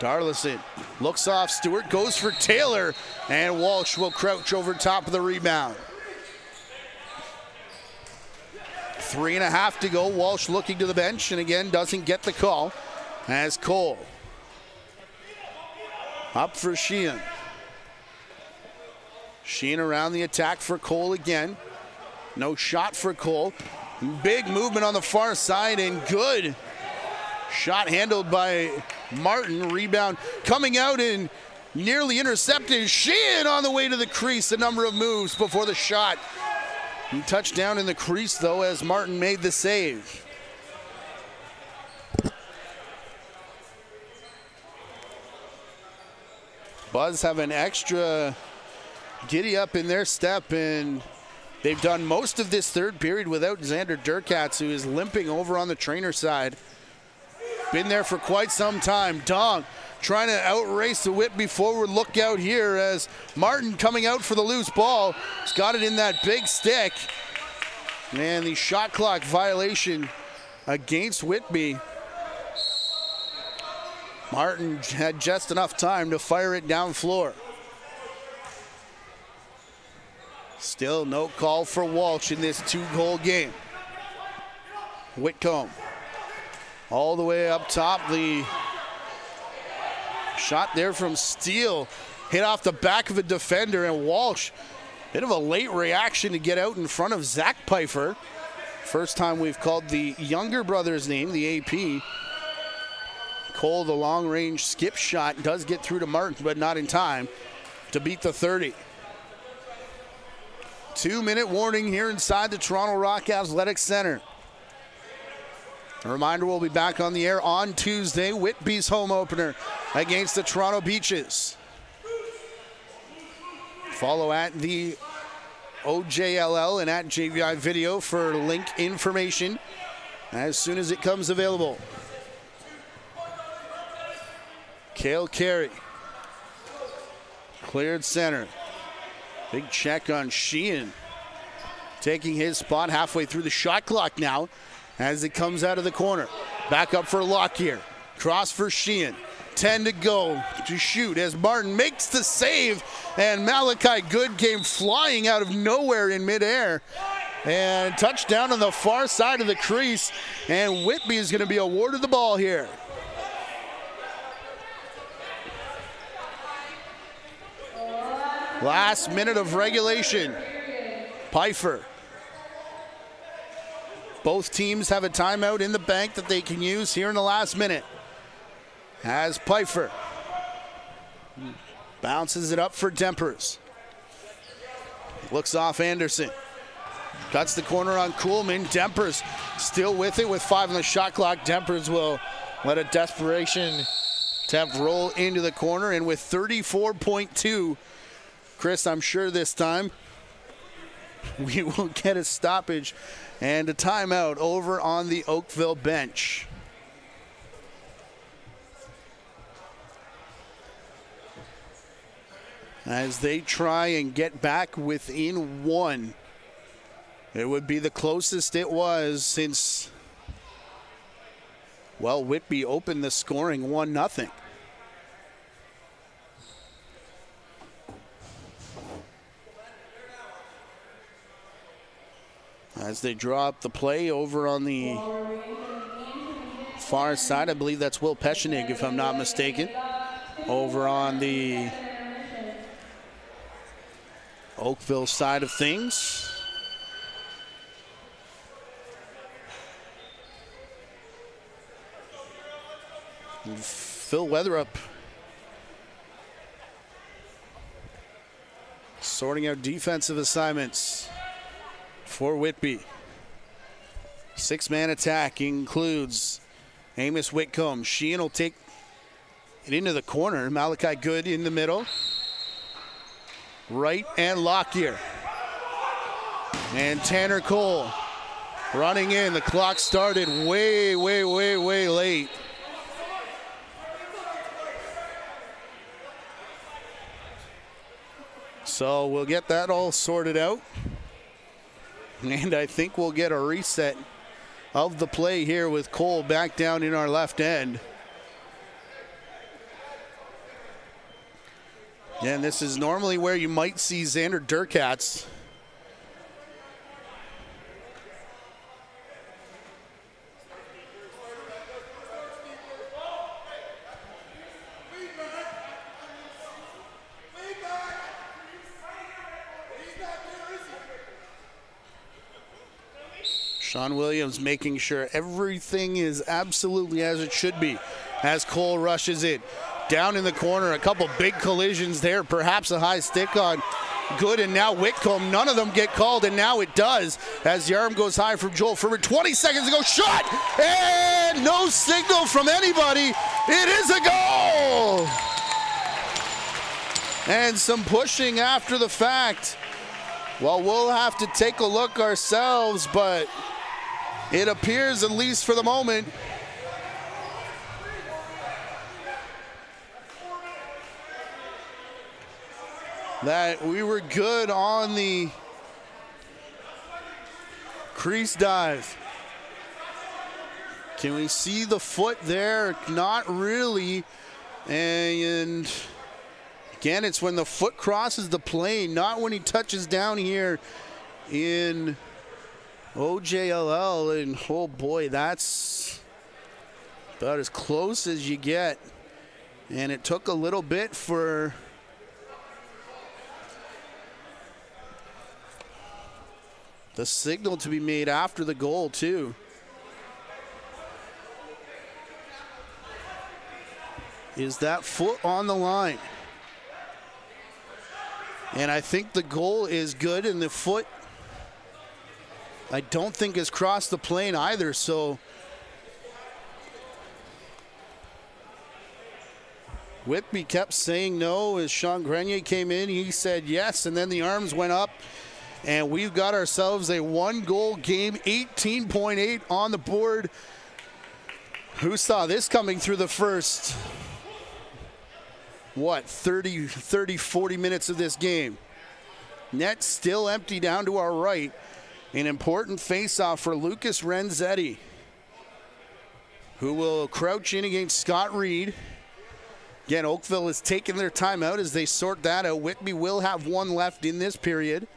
Darlison looks off Stewart, goes for Taylor, and Walsh will crouch over top of the rebound. 3.5 to go. Walsh looking to the bench, and again doesn't get the call. As Cole up for Sheehan. Sheehan around the attack for Cole again. No shot for Cole. Big movement on the far side, and good shot handled by Martin. Rebound coming out and nearly intercepted. Sheehan on the way to the crease. A number of moves before the shot. He touched down in the crease though as Martin made the save. Buzz have an extra giddy up in their step, and they've done most of this third period without Xander Durkatz, who is limping over on the trainer side. Been there for quite some time. Dong trying to outrace the Whitby forward. Look out here as Martin coming out for the loose ball. He's got it in that big stick. And the shot clock violation against Whitby. Martin had just enough time to fire it down floor. Still no call for Walsh in this 2-goal game. Whitcomb all the way up top. The shot there from Steele hit off the back of a defender, and Walsh, bit of a late reaction to get out in front of Zach Pfeiffer. First time we've called the younger brother's name, the AP. Cole, the long-range skip shot, does get through to Martin, but not in time to beat the 30. 2-minute warning here inside the Toronto Rock Athletic Center. A reminder, we'll be back on the air on Tuesday. Whitby's home opener against the Toronto Beaches. Follow at the OJLL and at JVI Video for link information as soon as it comes available. Cale Carey, cleared center. Big check on Sheehan, taking his spot halfway through the shot clock now as it comes out of the corner. Back up for Lockyer. Cross for Sheehan. 10 to go to shoot as Martin makes the save, and Malachi Good came flying out of nowhere in midair. And touchdown on the far side of the crease, and Whitby is going to be awarded the ball here. Last minute of regulation. Pfeiffer. Both teams have a timeout in the bank that they can use here in the last minute. As Pfeiffer bounces it up for Dempers. Looks off Anderson. Cuts the corner on Kuhlman. Dempers still with it with 5 on the shot clock. Dempers will let a desperation attempt roll into the corner, and with 34.2, Chris, I'm sure this time we will get a stoppage and a timeout over on the Oakville bench. As they try and get back within 1. It would be the closest it was since, well, Whitby opened the scoring 1-0. As they draw up the play over on the far side, I believe that's Will Peschenig, if I'm not mistaken, over on the Oakville side of things. And Phil Weatherup sorting out defensive assignments for Whitby. Six-man attack includes Amos Whitcomb. Sheehan will take it into the corner. Malachi Good in the middle. Wright and Lockyer. And Tanner Cole running in. The clock started way late. So we'll get that all sorted out. And I think we'll get a reset of the play here with Cole back down in our left end. And this is normally where you might see Xander Durkatz. Sean Williams making sure everything is absolutely as it should be as Cole rushes it. Down in the corner, a couple big collisions there, perhaps a high stick on Good, and now Whitcomb. None of them get called, and now it does as the arm goes high from Joel Furman. 20 seconds ago, shot, and no signal from anybody. It is a goal! And some pushing after the fact. Well, we'll have to take a look ourselves, but it appears, at least for the moment, that we were good on the crease dive. Can we see the foot there? Not really. And again, it's when the foot crosses the plane, not when he touches down here in OJLL. And oh boy, that's about as close as you get. And it took a little bit for the signal to be made after the goal too. Is that foot on the line? And I think the goal is good, and the foot, I don't think has crossed the plane either, so Whitby kept saying no as Sean Grenier came in. He said yes, and then the arms went up. And we've got ourselves a one-goal game, 18.8 on the board. Who saw this coming through the first, 30, 40 minutes of this game? Net still empty down to our right. An important face-off for Lucas Renzetti, who will crouch in against Scott Reed. Again, Oakville is taking their time out as they sort that out. Whitby will have one left in this period.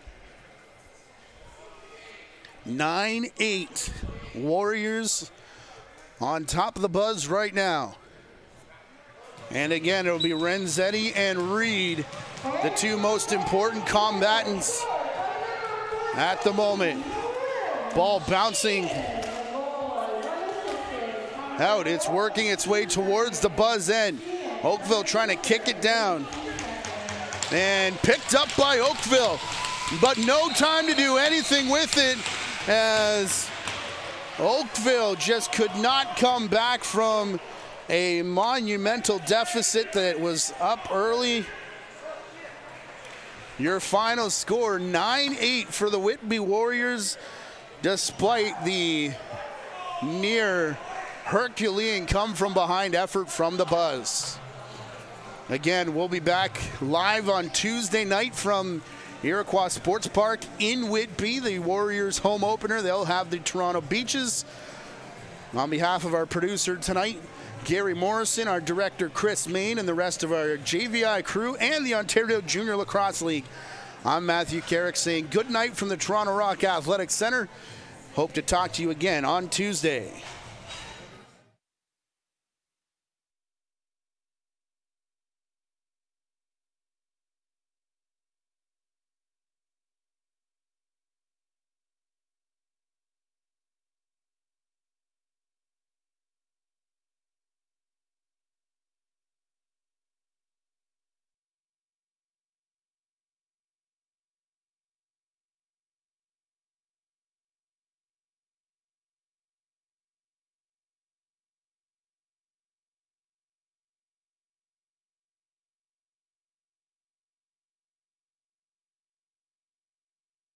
9-8. Warriors on top of the buzz right now. And again, it'll be Renzetti and Reed, the two most important combatants at the moment. Ball bouncing out. It's working its way towards the buzz end. Oakville trying to kick it down. And picked up by Oakville, but no time to do anything with it, as Oakville just could not come back from a monumental deficit that was up early. Your final score, 9-8 for the Whitby Warriors, despite the near Herculean come-from-behind effort from the Buzz. Again, we'll be back live on Tuesday night from Iroquois Sports Park in Whitby, the Warriors home opener. They'll have the Toronto Beaches. On behalf of our producer tonight, Gary Morrison, our director Chris Main, and the rest of our JVI crew and the Ontario Junior Lacrosse League, I'm Matthew Carrick saying good night from the Toronto Rock Athletic Center. Hope to talk to you again on Tuesday.